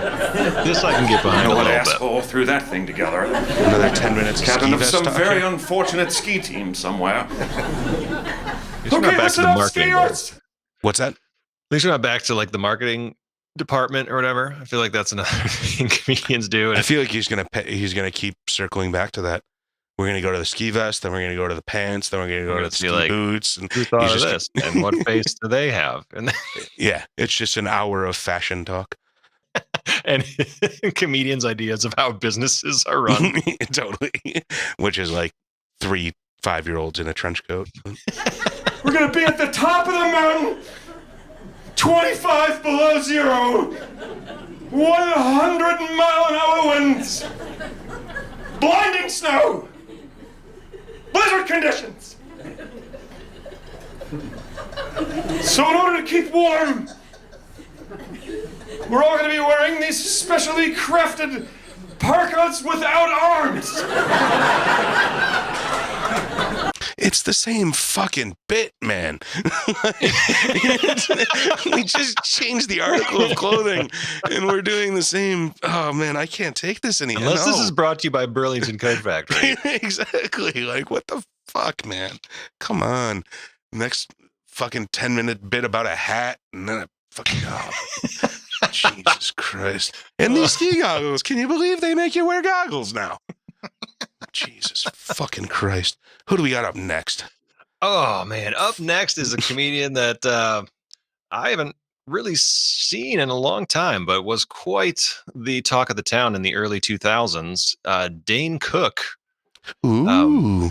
This I can get behind a What little bit. asshole threw that thing together? Another 10 minutes of Captain ski of vest some talk very here. unfortunate ski team somewhere. At least we're not back to the marketing. At skiers! What's that? least we're not back to like the marketing department or whatever. I feel like that's another thing comedians do. I And feel like he's gonna keep circling back to that. We're gonna go to the ski vest, then we're gonna go to the pants, then we're gonna go to the It's ski like, boots, and who thought he's of just- this? And what face do they have? yeah, it's just an hour of fashion talk. And comedians' ideas of how businesses are run. Totally, which is like 3 5-year-olds in a trench coat. We're gonna be at the top of the mountain, 25 below zero, 100-mile-an-hour winds. blinding snow, blizzard conditions. So in order to keep warm, we're all going to be wearing these specially crafted parkas without arms. It's the same fucking bit, man. We just changed the article of clothing, and we're doing the same. Oh man, I can't take this anymore. Unless this is brought to you by Burlington Coat Factory. Exactly. Like, what the fuck, man? Come on. Next fucking 10-minute bit about a hat, and then a fucking Jesus Christ. And these ski goggles. Can you believe they make you wear goggles now? Jesus fucking Christ. Who do we got up next? Oh, man. Up next is a comedian that I haven't really seen in a long time, but was quite the talk of the town in the early 2000s. Dane Cook. Ooh.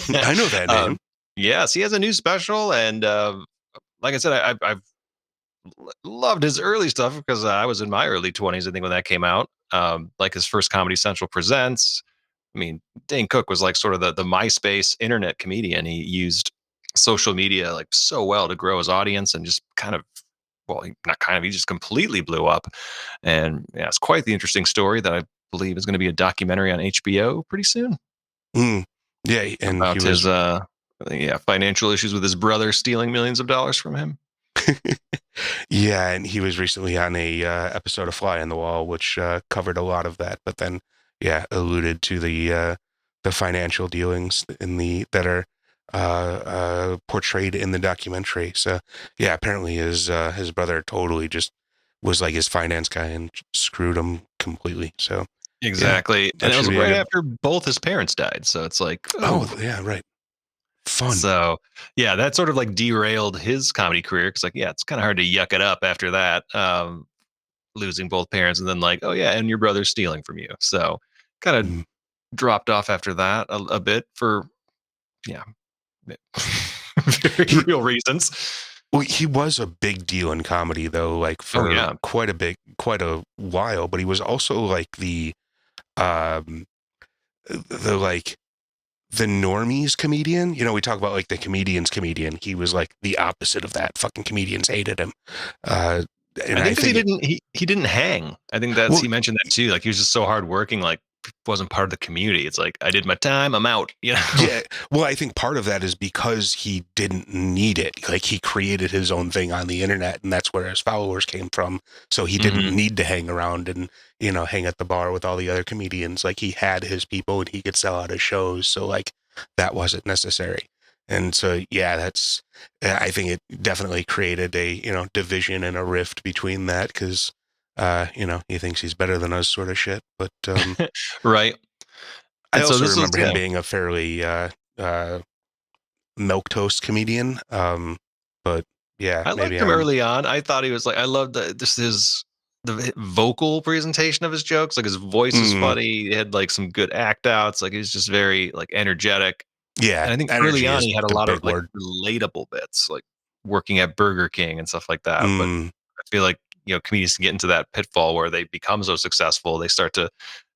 I know that name. Yes, he has a new special. And like I said, I've loved his early stuff because I was in my early 20s, I think, when that came out. Like his first Comedy Central Presents. I mean, Dane Cook was like sort of the MySpace internet comedian. He used social media like so well to grow his audience and just kind of, well, not kind of, he just completely blew up. And yeah, it's quite the interesting story that I believe is going to be a documentary on HBO pretty soon. Yeah, and about he was his financial issues with his brother stealing millions of dollars from him. Yeah, and he was recently on a episode of Fly on the Wall, which covered a lot of that, but then alluded to the financial dealings that are portrayed in the documentary. So yeah, apparently his brother totally just was like his finance guy and screwed him completely. So exactly, yeah, and it was right after both his parents died. So it's like, oh yeah, right. Fun. So yeah, that sort of like derailed his comedy career because like, yeah, it's kind of hard to yuck it up after that, losing both parents, and then like, oh yeah, and your brother's stealing from you. So kind of dropped off after that a bit for very real reasons. Well, he was a big deal in comedy though, like for quite a while. But he was also like the normies comedian. You know, we talk about like the comedian's comedian. He was like the opposite of that. Fucking comedians hated him. And I think he didn't hang. I think he mentioned that too. Like he was just so hardworking, like wasn't part of the community. It's like, I did my time, I'm out. You know? Yeah. Well, I think part of that is because he didn't need it. Like he created his own thing on the internet, and that's where his followers came from. So he didn't need to hang around and, hang at the bar with all the other comedians. Like he had his people and he could sell out his shows. So like that wasn't necessary. And so, yeah, I think it definitely created a, division and a rift between that because, he thinks he's better than us sort of shit. But, right. I also remember him being a fairly, milquetoast comedian. But yeah, I liked him early on. I thought he was like, I loved the vocal presentation of his jokes. Like his voice was funny. He had like some good act outs. Like he was just very like energetic. Yeah. And I think early on he had a lot of like relatable bits, like working at Burger King and stuff like that. But I feel like, comedians can get into that pitfall where they become so successful. They start to,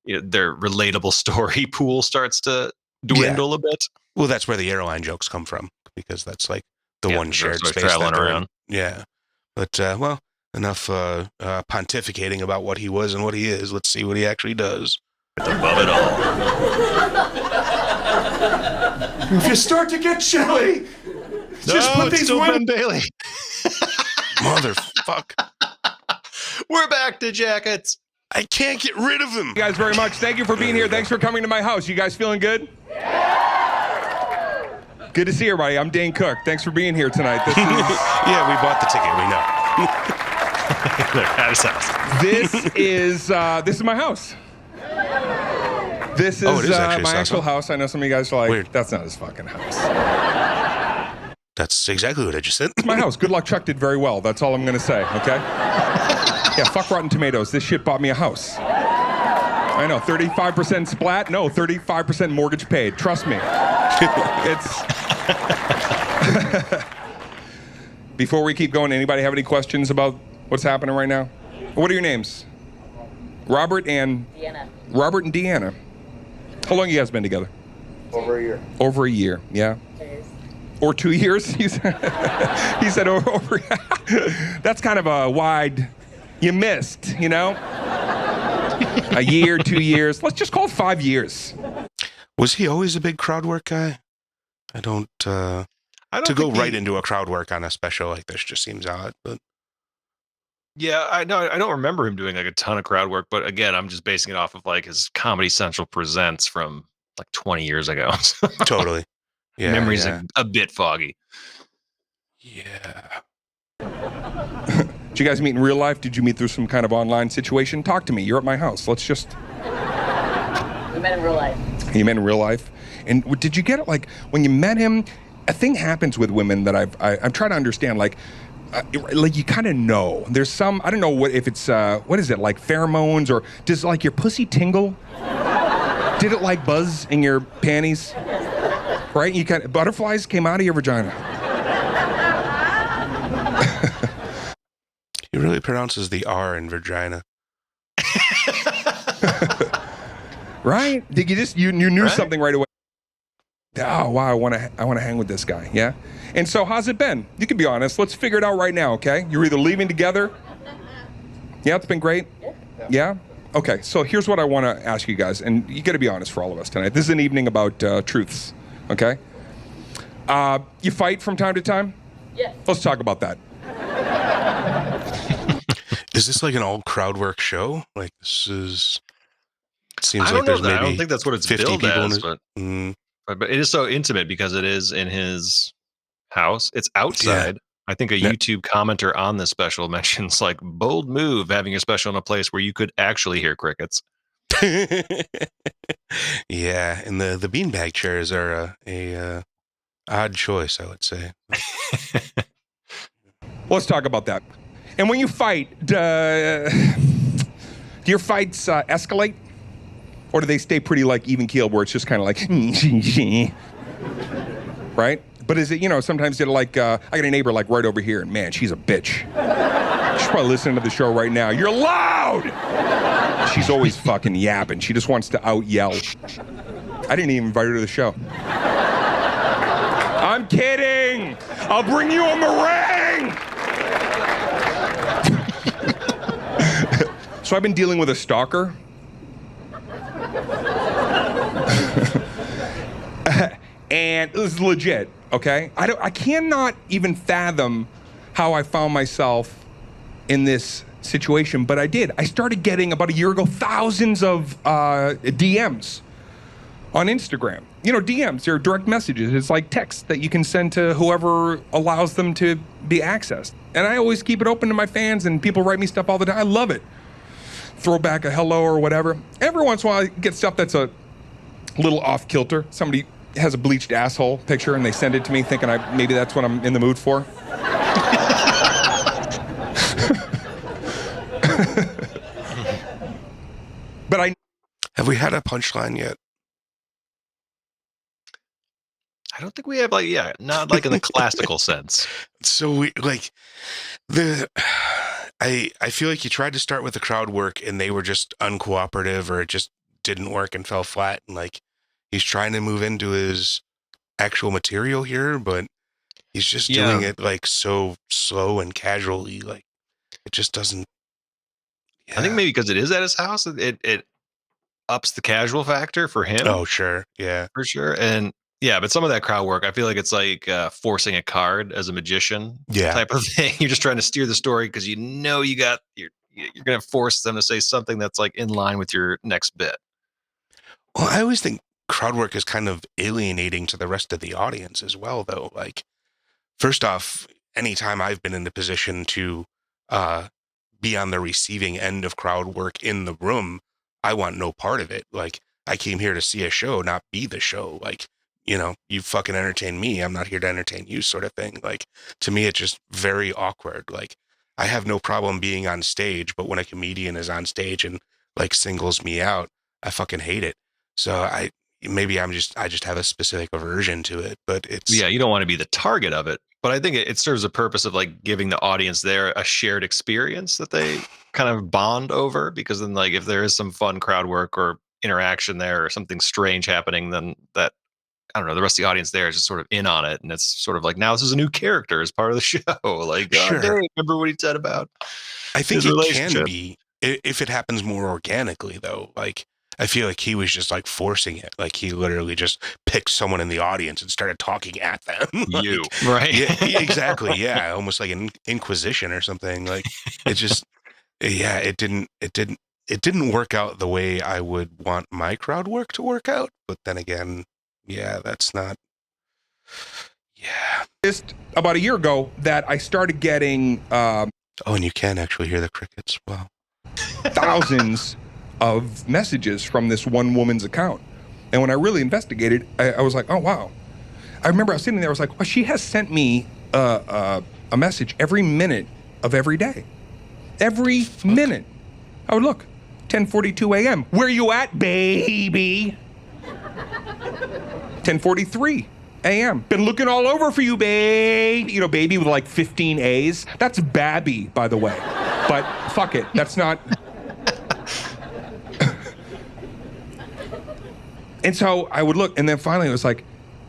their relatable story pool starts to dwindle a bit. Well, that's where the airline jokes come from, because that's like the one shared space traveling around. Yeah. But, well, enough pontificating about what he was and what he is. Let's see what he actually does. It's above it all. If you start to get chilly, just put these Ben Bailey. Motherfuck. We're back to jackets. I can't get rid of them. Thank you guys very much. Thank you for being here. Thanks for coming to my house. You guys feeling good? Good to see everybody. I'm Dane Cook. Thanks for being here tonight. This is yeah, we bought the ticket. We know. At his house. This is my house. This is my actual house. I know some of you guys are like, weird. That's not his fucking house. That's exactly what I just said. It's my house. Good luck Chuck did very well. That's all I'm going to say, okay? Yeah, fuck Rotten Tomatoes. This shit bought me a house. I know, 35% splat? No, 35% mortgage paid. Trust me. Before we keep going, anybody have any questions about what's happening right now? What are your names? Robert and Deanna. How long you guys been together? Over a year. Over a year, yeah. Or 2 years? He said over. That's kind of a wide, you missed, you know? A year, 2 years. Let's just call it 5 years. Was he always a big crowd work guy? I don't to go right into a crowd work on a special like this just seems odd, but yeah, I know. I don't remember him doing like a ton of crowd work, but again, I'm just basing it off of like his Comedy Central Presents from like 20 years ago. totally. Yeah, Memory's yeah. a bit foggy. Yeah. Did you guys meet in real life? Did you meet through some kind of online situation? Talk to me. You're at my house. Let's just. We met in real life. You met in real life? And did you get it, like, when you met him, a thing happens with women that I'm trying to understand, like you kind of know. There's some, I don't know if it's, what is it, like pheromones, or does like your pussy tingle? Did it like buzz in your panties? Right? You kind of, butterflies came out of your vagina. He really pronounces the R in vagina. Right? Did you just you knew Right? something right away? Oh wow, I want to hang with this guy. Yeah. And so how's it been? You can be honest. Let's figure it out right now, okay? You're either leaving together. Yeah, it's been great. Yeah. Okay. So here's what I want to ask you guys, and you got to be honest for all of us tonight. This is an evening about truths. Okay. You fight from time to time. Yes. Let's talk about that. Is this like an all crowd work show? Like this is. It seems I like don't know there's that. maybe I don't think that's what it's 50 billed people in as, it. but Mm, but it is so intimate because it is in his house. It's outside. I think a Yeah. YouTube commenter on this special mentions like bold move having your special in a place where you could actually hear crickets. yeah, and the beanbag chairs are a odd choice, I would say. Let's talk about that. And when you fight, do your fights escalate? Or do they stay pretty like even keeled where it's just kind of like, right? But is it, sometimes you're like, I got a neighbor like right over here, and man, she's a bitch. She's probably listening to the show right now. You're loud! She's always fucking yapping. She just wants to out yell. I didn't even invite her to the show. I'm kidding! I'll bring you a meringue! So I've been dealing with a stalker. And this is legit, okay? I cannot even fathom how I found myself in this situation, but I did. I started getting, about a year ago, thousands of DMs on Instagram. DMs, they're direct messages. It's like text that you can send to whoever allows them to be accessed. And I always keep it open to my fans, and people write me stuff all the time. I love it. Throw back a hello or whatever. Every once in a while, I get stuff that's a little off kilter. Somebody has a bleached asshole picture and they send it to me thinking maybe that's what I'm in the mood for. But Have we had a punchline yet? I don't think we have not like in the classical sense. So we like I feel like you tried to start with the crowd work and they were just uncooperative, or it just didn't work and fell flat, and like he's trying to move into his actual material here, but he's just doing it like so slow and casually, like it just doesn't. I think maybe because it is at his house, it ups the casual factor for him. Oh sure, yeah, for sure. And yeah, but some of that crowd work, I feel like it's like forcing a card as a magician type of thing. You're just trying to steer the story because you're going to force them to say something that's like in line with your next bit. Well, I always think crowd work is kind of alienating to the rest of the audience as well, though. Like, first off, anytime I've been in the position to be on the receiving end of crowd work in the room, I want no part of it. Like, I came here to see a show, not be the show. Like, you fucking entertain me. I'm not here to entertain you, sort of thing. Like, to me, it's just very awkward. Like, I have no problem being on stage, but when a comedian is on stage and like singles me out, I fucking hate it. So I just have a specific aversion to it, but it's you don't want to be the target of it. But I think it serves a purpose of like giving the audience there a shared experience that they kind of bond over, because then like if there is some fun crowd work or interaction there or something strange happening, then that, I don't know, the rest of the audience there is just sort of in on it. And it's sort of like, now this is a new character as part of the show. Like, Sure. Dave, remember what he said about I think his it can relationship? be if it happens more organically, though. Like, I feel like he was just like forcing it. Like, he literally just picked someone in the audience and started talking at them. Like, You, right? yeah, exactly. Yeah, almost like an inquisition or something. Like, it just, yeah, it didn't work out the way I would want my crowd work to work out. But then again, yeah, that's not. Yeah. Just about a year ago that I started getting Oh, and you can actually hear the crickets. Wow. thousands of messages from this one woman's account. And when I really investigated, I was like, oh, wow. I remember I was sitting there, I was like, well, she has sent me a message every minute of every day. Every minute. I would look, 10:42 a.m. Where you at, baby? 10:43 a.m. Been looking all over for you, babe. You know, baby with like 15 A's. That's Babby, by the way. But fuck it, that's not. And so I would look, and then finally it was like,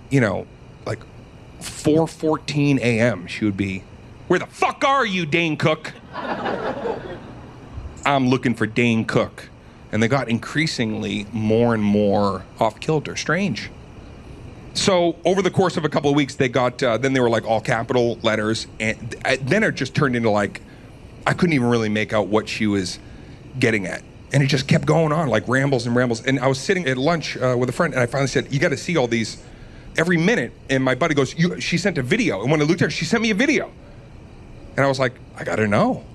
you know, like 4:14 a.m. She would be, where the fuck are you, Dane Cook? I'm looking for Dane Cook. And they got increasingly more and more off-kilter, strange. So over the course of a couple of weeks, they got, then they were like all capital letters. And then it just turned into like, I couldn't even really make out what she was getting at. And it just kept going on, like rambles and rambles. And I was sitting at lunch with a friend, and I finally said, you got to see all these every minute. And my buddy goes, she sent a video. And when I looked at her, she sent me a video. And I was like, I got to know.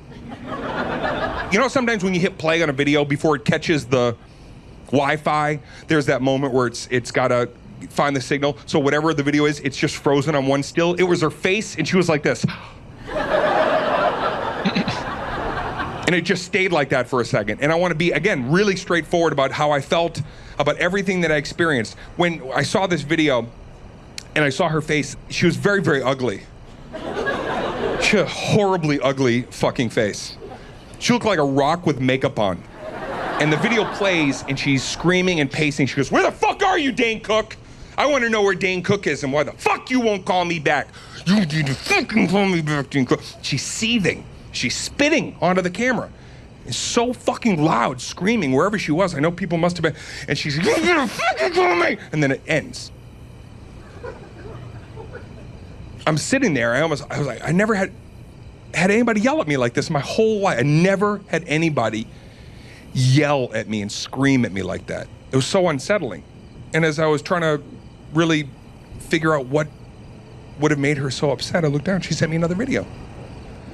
You know, sometimes when you hit play on a video before it catches the Wi-Fi, there's that moment where it's got to find the signal. So whatever the video is, it's just frozen on one still. It was her face, and she was like this. And it just stayed like that for a second. And I want to be, again, really straightforward about how I felt about everything that I experienced. When I saw this video and I saw her face, she was very, very ugly. She had a horribly ugly fucking face. She looked like a rock with makeup on. And the video plays, and she's screaming and pacing. She goes, where the fuck are you, Dane Cook? I want to know where Dane Cook is and why the fuck you won't call me back. You need to fucking call me back, Dane Cook. She's seething. She's spitting onto the camera. It's so fucking loud, screaming wherever she was. I know people must have been. And she's like, you're gonna fucking call me. And then it ends. I'm sitting there. I was like, I never had anybody yell at me like this my whole life. I never had anybody yell at me and scream at me like that. It was so unsettling. And as I was trying to really figure out what would have made her so upset, I looked down, she sent me another video.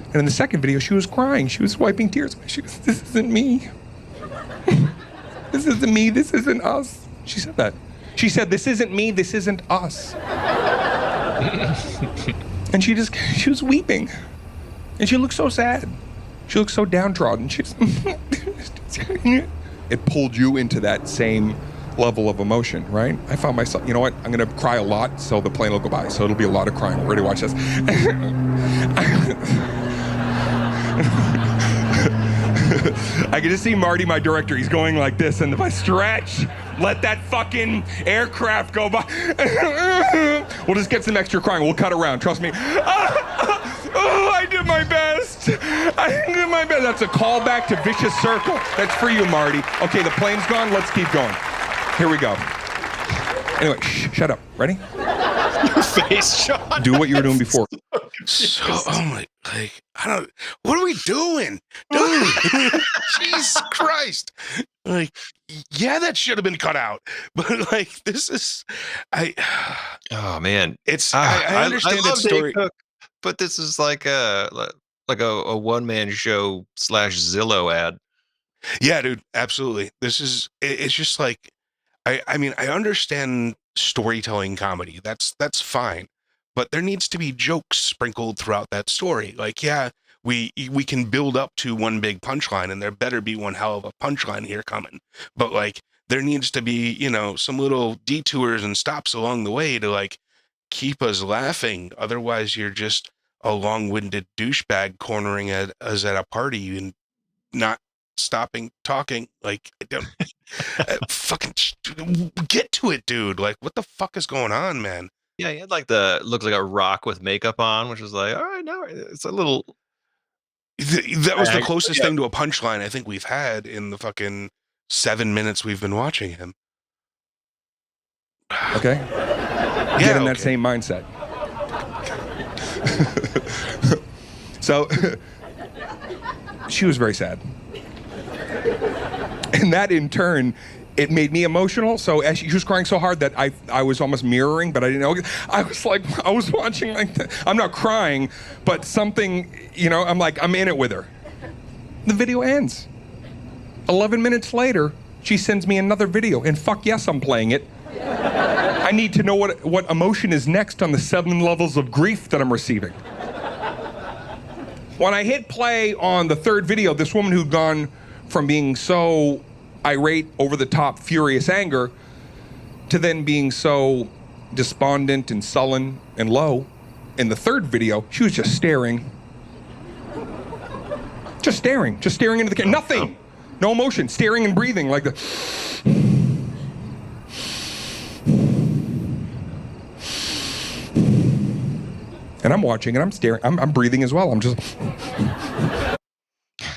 And in the second video, she was crying. She was wiping tears. She goes, this isn't me. This isn't me, this isn't us. She said that. She said, this isn't me, this isn't us. And she was weeping. And she looked so sad. She looked so downtrodden. It pulled you into that same level of emotion, right? I found myself, you know what? I'm gonna cry a lot so the plane will go by. So it'll be a lot of crying. Ready to watch this? I can just see Marty, my director, he's going like this, and if I stretch, let that fucking aircraft go by. We'll just get some extra crying. We'll cut around, trust me. Oh, I did my best. I did my best. That's a callback to Vicious Circle. That's for you, Marty. Okay, the plane's gone. Let's keep going. Here we go. Anyway, shut up. Ready? Your face, Sean. Do what you were doing before. So, oh my, like, what are we doing? Dude, Jesus Christ. Like, yeah, that should have been cut out. But, like, this is, Oh, man. it's, I understand I that love story. Dane Cook, but this is like a one-man show / Zillow ad. Yeah, dude, absolutely. It's just like, I mean, I understand storytelling comedy. That's fine. But there needs to be jokes sprinkled throughout that story. Like, yeah, we can build up to one big punchline, and there better be one hell of a punchline here coming. But, like, there needs to be, you know, some little detours and stops along the way to, like, keep us laughing. Otherwise, you're just a long-winded douchebag cornering us at a party and not stopping talking. Like, I don't fucking get to it, dude. Like, what the fuck is going on, man? Yeah, he had like looked like a rock with makeup on, which was like, all right, no, it's a little. That was the closest thing to a punchline I think we've had in the fucking 7 minutes we've been watching him. Okay? Get in that okay. same mindset. So, she was very sad. And that in turn, it made me emotional. So as she was crying so hard that I was almost mirroring, but I didn't know. I was like, I was watching like that. I'm not crying, but something, I'm like, I'm in it with her. The video ends. 11 minutes later, she sends me another video, and fuck yes, I'm playing it. I need to know what emotion is next on the 7 levels of grief that I'm receiving. When I hit play on the third video, this woman who'd gone from being so irate, over the top, furious anger, to then being so despondent and sullen and low, in the third video, she was just staring. Just staring into the camera. Nothing. No emotion. Staring and breathing like the. And I'm watching and I'm staring. I'm breathing as well. I'm just.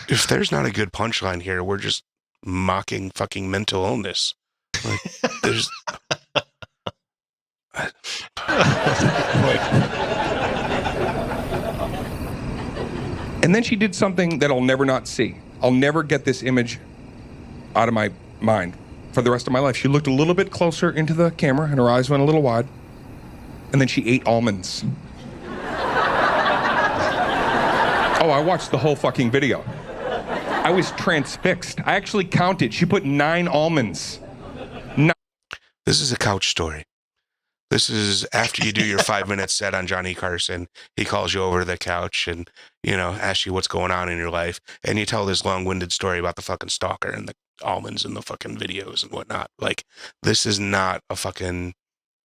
If there's not a good punchline here, we're just mocking fucking mental illness. Like, there's. And then she did something that I'll never not see. I'll never get this image out of my mind for the rest of my life. She looked a little bit closer into the camera and her eyes went a little wide. And then she ate almonds. Oh, I watched the whole fucking video. I was transfixed. I actually counted. She put 9 almonds. This is a couch story. This is after you do your 5-minute set on Johnny Carson. He calls you over to the couch and, asks you what's going on in your life. And you tell this long-winded story about the fucking stalker and the almonds and the fucking videos and whatnot. Like, this is not a fucking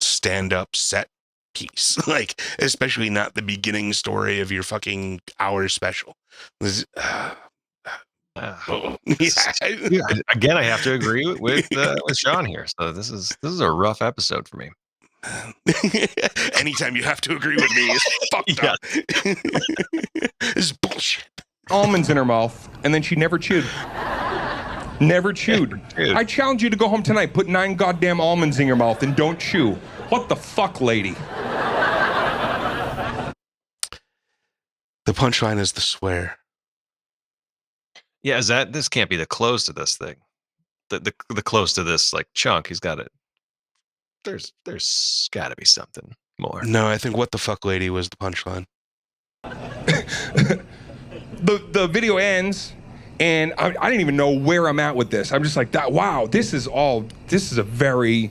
stand-up set piece. Like, especially not the beginning story of your fucking hour special. This, yeah. Again, I have to agree with Sean here. So this is a rough episode for me. Anytime you have to agree with me is fucked up. This is bullshit. Almonds in her mouth, and then she never chewed. Never chewed. I challenge you to go home tonight, put 9 goddamn almonds in your mouth, and don't chew. What the fuck, lady? The punchline is the swear. Yeah, this can't be the close to this thing. The close to this like chunk. He's got it. There's got to be something more. No, I think what the fuck lady was the punchline. The video ends, and I didn't even know where I'm at with this. I'm just like, wow, this is a very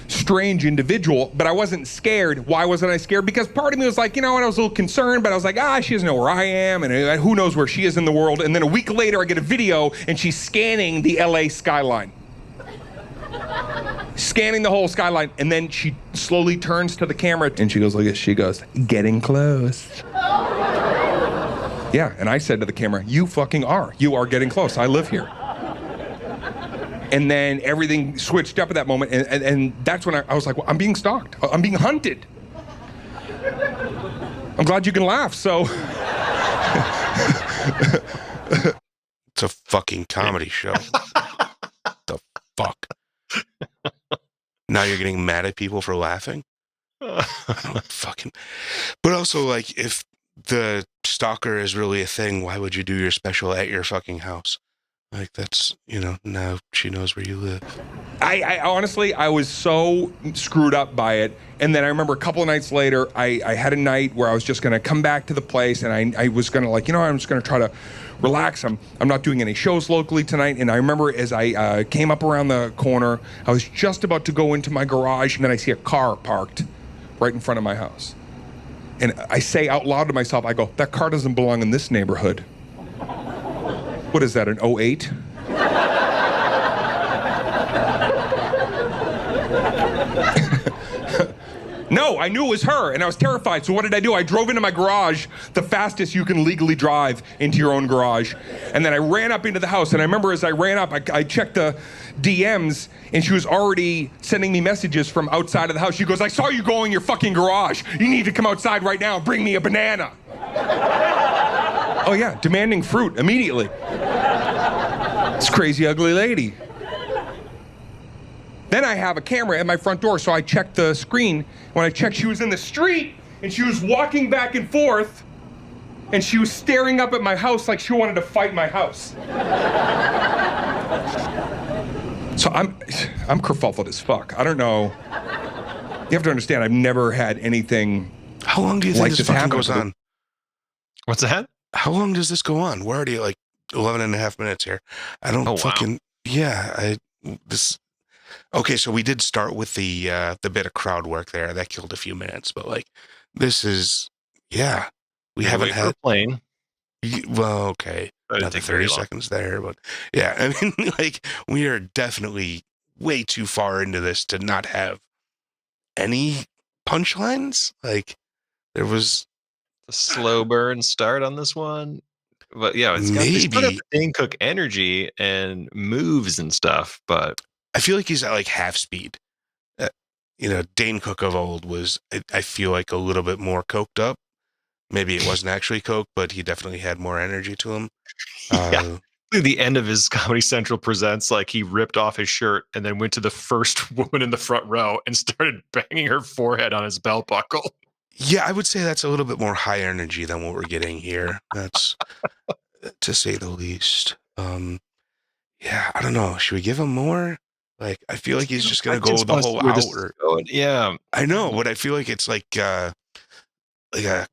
strange individual, but I wasn't scared. Why wasn't I scared? Because part of me was like, I was a little concerned, but I was like, she doesn't know where I am, and who knows where she is in the world. And then a week later, I get a video, and she's scanning the LA skyline. Scanning the whole skyline, and then she slowly turns to the camera, and she goes like this. She goes, getting close. Yeah, and I said to the camera, you fucking are. You are getting close. I live here. And then everything switched up at that moment, and that's when I was like, well, I'm being stalked. I'm being hunted. I'm glad you can laugh, so. It's a fucking comedy show. The fuck? Now you're getting mad at people for laughing? I don't fucking. But also, like, if the stalker is really a thing, why would you do your special at your fucking house? Like, that's, now she knows where you live. I honestly, I was so screwed up by it. And then I remember a couple of nights later, I had a night where I was just going to come back to the place, and I was going to I'm just going to try to relax. I'm not doing any shows locally tonight. And I remember as I came up around the corner, I was just about to go into my garage, and then I see a car parked right in front of my house. And I say out loud to myself, I go, that car doesn't belong in this neighborhood. What is that, an 08? No, No, I knew it was her, and I was terrified. So what did I do? I drove into my garage, the fastest you can legally drive into your own garage. And then I ran up into the house. And I remember as I ran up, I checked the DMs, and she was already sending me messages from outside of the house. She goes, I saw you go in your fucking garage. You need to come outside right now and bring me a banana. Oh yeah, demanding fruit immediately. This crazy ugly lady. Then I have a camera at my front door, so I checked the screen. When I checked, she was in the street, and she was walking back and forth, and she was staring up at my house like she wanted to fight my house. So I'm kerfuffled as fuck. I don't know. You have to understand, I've never had anything. How long do you think like this this fucking happen goes to the- on? What's that? How long does this go on? We're already at like 11 and a half minutes here. I don't Oh, wow. fucking, yeah, okay, so we did start with the bit of crowd work there. That killed a few minutes, but like, this is, yeah, we haven't Wait for had, a plane. well, okay, That didn't another take very 30 long. seconds there, but yeah, I mean, like, we are definitely way too far into this to not have any punchlines. Like, there was, A slow burn start on this one. But yeah, it's got this sort of Maybe. Dane Cook energy and moves and stuff, but I feel like he's at like half speed. Dane Cook of old was, I feel like, a little bit more coked up. Maybe it wasn't actually coke, but he definitely had more energy to him. Yeah. The end of his Comedy Central Presents, like he ripped off his shirt and then went to the first woman in the front row and started banging her forehead on his belt buckle. Yeah, I would say that's a little bit more high energy than what we're getting here. That's to say the least. Yeah, I don't know. Should we give him more? Like, I feel like he's just gonna go the whole hour. Yeah. I know, but I feel like it's like a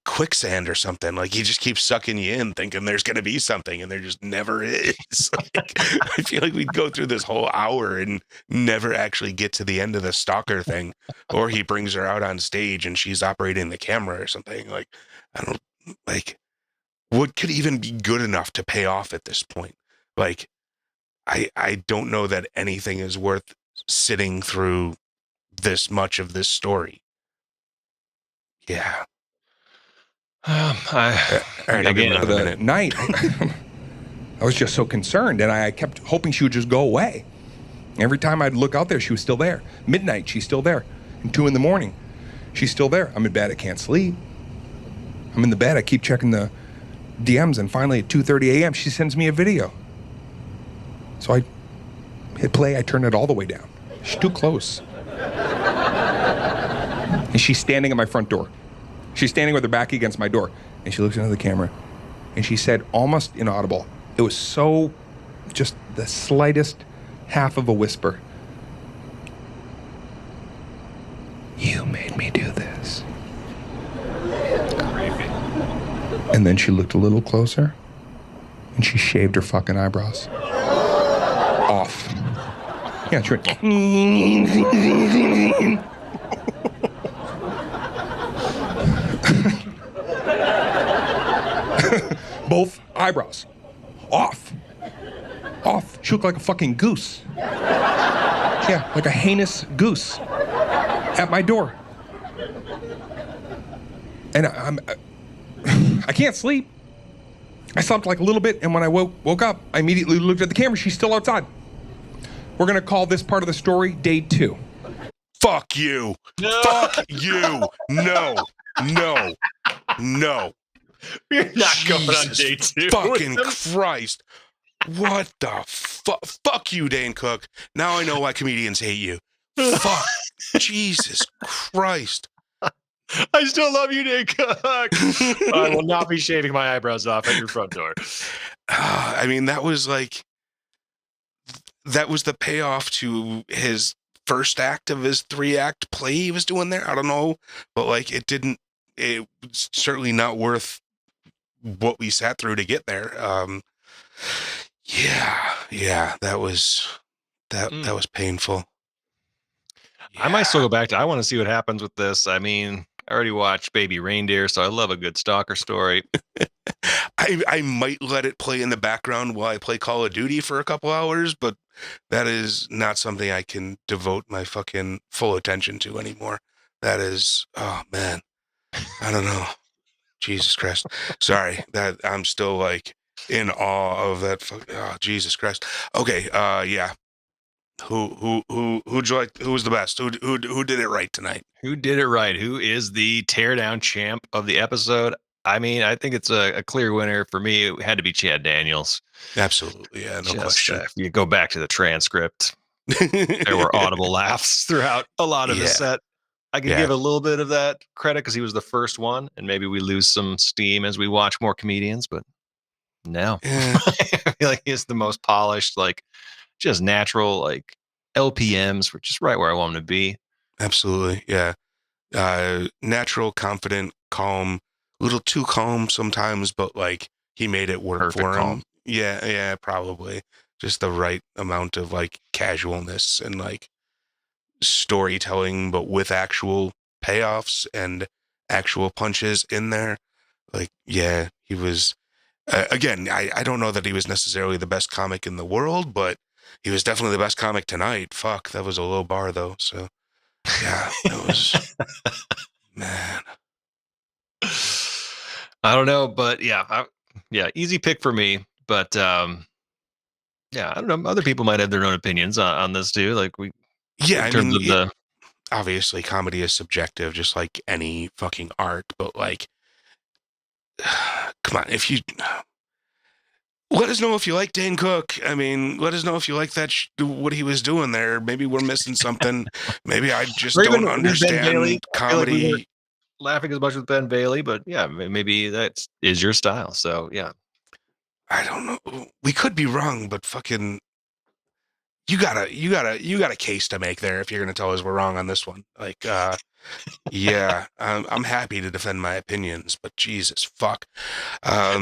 quicksand or something. Like he just keeps sucking you in, thinking there's gonna be something, and there just never is. Like, I feel like we'd go through this whole hour and never actually get to the end of the stalker thing, or he brings her out on stage and she's operating the camera or something. Like, I don't like what could even be good enough to pay off at this point. Like, I don't know that anything is worth sitting through this much of this story. Yeah. All right, I'll give him another the minute. night. I was just so concerned, and I kept hoping she would just go away. Every time I'd look out there, she was still there. Midnight, she's still there. And 2 a.m, she's still there. I'm in bed, I can't sleep. I'm in the bed, I keep checking the DMs, and finally at 2:30 a.m, she sends me a video. So I hit play, I turn it all the way down. She's too close. And she's standing at my front door. She's standing with her back against my door, and she looks into the camera, and she said, almost inaudible, it was so, just the slightest half of a whisper, "You made me do this." Creepy. And then she looked a little closer, and she shaved her fucking eyebrows off. Yeah, she went. Both eyebrows. Off. She looked like a fucking goose. Yeah, like a heinous goose. At my door. And I can't sleep. I slept like a little bit, and when I woke up, I immediately looked at the camera. She's still outside. We're gonna call this part of the story day 2. Fuck you. No. Fuck you. No. You're not going on Jesus day 2. Fucking Christ. What the fuck? Fuck you, Dane Cook. Now I know why comedians hate you. Fuck. Jesus Christ. I still love you, Dane Cook. I will not be shaving my eyebrows off at your front door. I mean, that was the payoff to his first act of his 3-act play he was doing there. I don't know, but like it was certainly not worth what we sat through to get there. Yeah, that was painful. I might still go back to, I want to see what happens with this. I mean, I already watched Baby Reindeer, so I love a good stalker story. I might let it play in the background while I play Call of Duty for a couple hours, but that is not something I can devote my fucking full attention to anymore. That is, oh man, I don't know. Jesus Christ. Sorry, that I'm still like in awe of that. Oh, Jesus Christ. Okay, yeah. Who'd you like? Who was the best? Who did it right tonight? Who did it right? Who is the teardown champ of the episode? I mean, I think it's a clear winner for me. It had to be Chad Daniels. Absolutely, yeah, no question. If you go back to the transcript, there were audible laughs throughout a lot of his set. I could give a little bit of that credit because he was the first one, and maybe we lose some steam as we watch more comedians, but no. I feel like he's the most polished, like just natural, like LPMs were just right where I want him to be. Absolutely, yeah. Natural, confident, calm, a little too calm sometimes, but like he made it work Perfect for him. calm. Yeah, probably. Just the right amount of like casualness and like storytelling, but with actual payoffs and actual punches in there. Like, yeah, he was, again, I don't know that he was necessarily the best comic in the world, but he was definitely the best comic tonight. Fuck, that was a low bar though. So yeah, it was, man. I don't know, but yeah, easy pick for me. But yeah, I don't know. Other people might have their own opinions on this too. Like Yeah, in terms of the obviously comedy is subjective, just like any fucking art. But like, come on, if you let us know if you like Dane Cook. I mean, let us know if you like that what he was doing there. Maybe we're missing something. Maybe I just don't understand comedy. Like laughing as much with Ben Bailey, but yeah, maybe that is your style. So yeah, I don't know. We could be wrong, but fucking, you got a case to make there if you're gonna tell us we're wrong on this one. Like, yeah, I'm happy to defend my opinions, but Jesus fuck, I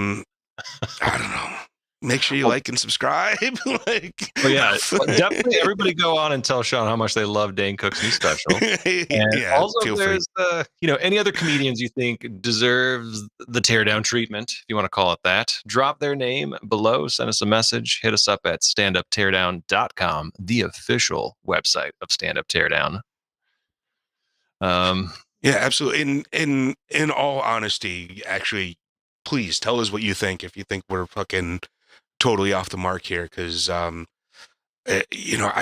don't know. Make sure you like and subscribe. Like, well, yeah, definitely. Everybody go on and tell Sean how much they love Dane Cook's new special. And yeah, also, feel there's any other comedians you think deserves the teardown treatment, if you want to call it that. Drop their name below. Send us a message. Hit us up at StandupTeardown.com, the official website of Stand-Up Teardown. Yeah, absolutely. In all honesty, actually, please tell us what you think if you think we're fucking totally off the mark here, because I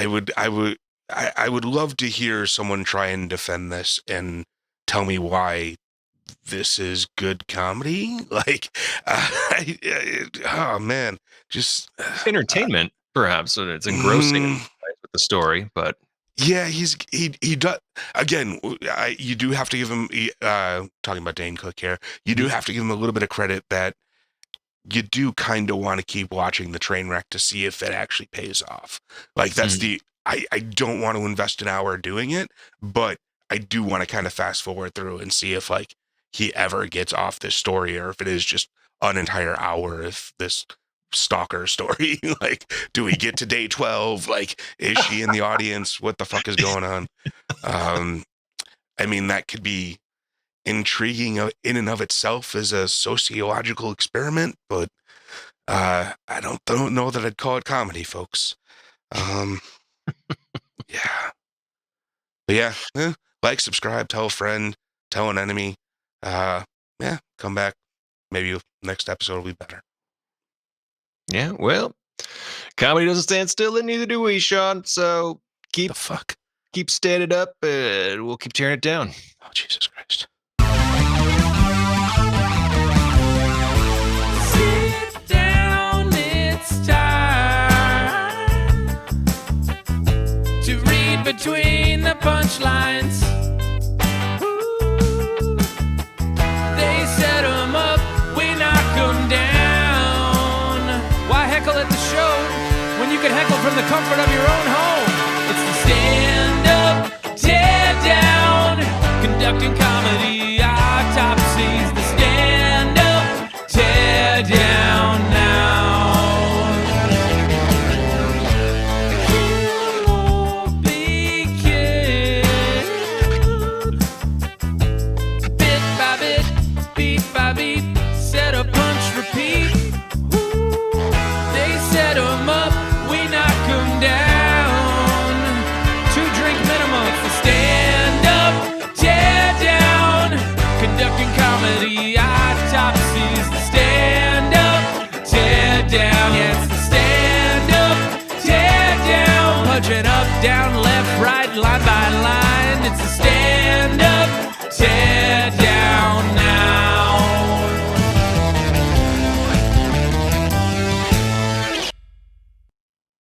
would love to hear someone try and defend this and tell me why this is good comedy. Like, oh man, just entertainment, perhaps. So it's engrossing with the story, but yeah, he does. Again, you do have to give him, talking about Dane Cook here, you do have to give him a little bit of credit that you do kind of want to keep watching the train wreck to see if it actually pays off. Like, that's I don't want to invest an hour doing it, but I do want to kind of fast forward through and see if like he ever gets off this story, or if it is just an entire hour if this stalker story. Like, do we get to day 12? Like, is she in the audience? What the fuck is going on? I mean, that could be intriguing in and of itself as a sociological experiment, but I don't know that I'd call it comedy, folks. Yeah. But yeah, like, subscribe, tell a friend, tell an enemy. Yeah, come back. Maybe next episode will be better. Yeah, well, comedy doesn't stand still, and neither do we, Sean. So keep standing up, and we'll keep tearing it down. Oh, Jesus Christ. Sit down, it's time to read between the punchlines. Ooh. They set 'em up, we knock 'em down. Why heckle at the show when you can heckle from the comfort of your own home? It's the Stand-Up Teardown, conducting comedy autopsies. The Stand-Up Teardown now. You'll be killed. Bit by bit, beat by beat, set a punch, repeat. They set 'em up, we knock 'em down. 2 drink minimum, it's the Stand-Up Teardown. down, left, right, line by line. It's the Stand-Up Teardown.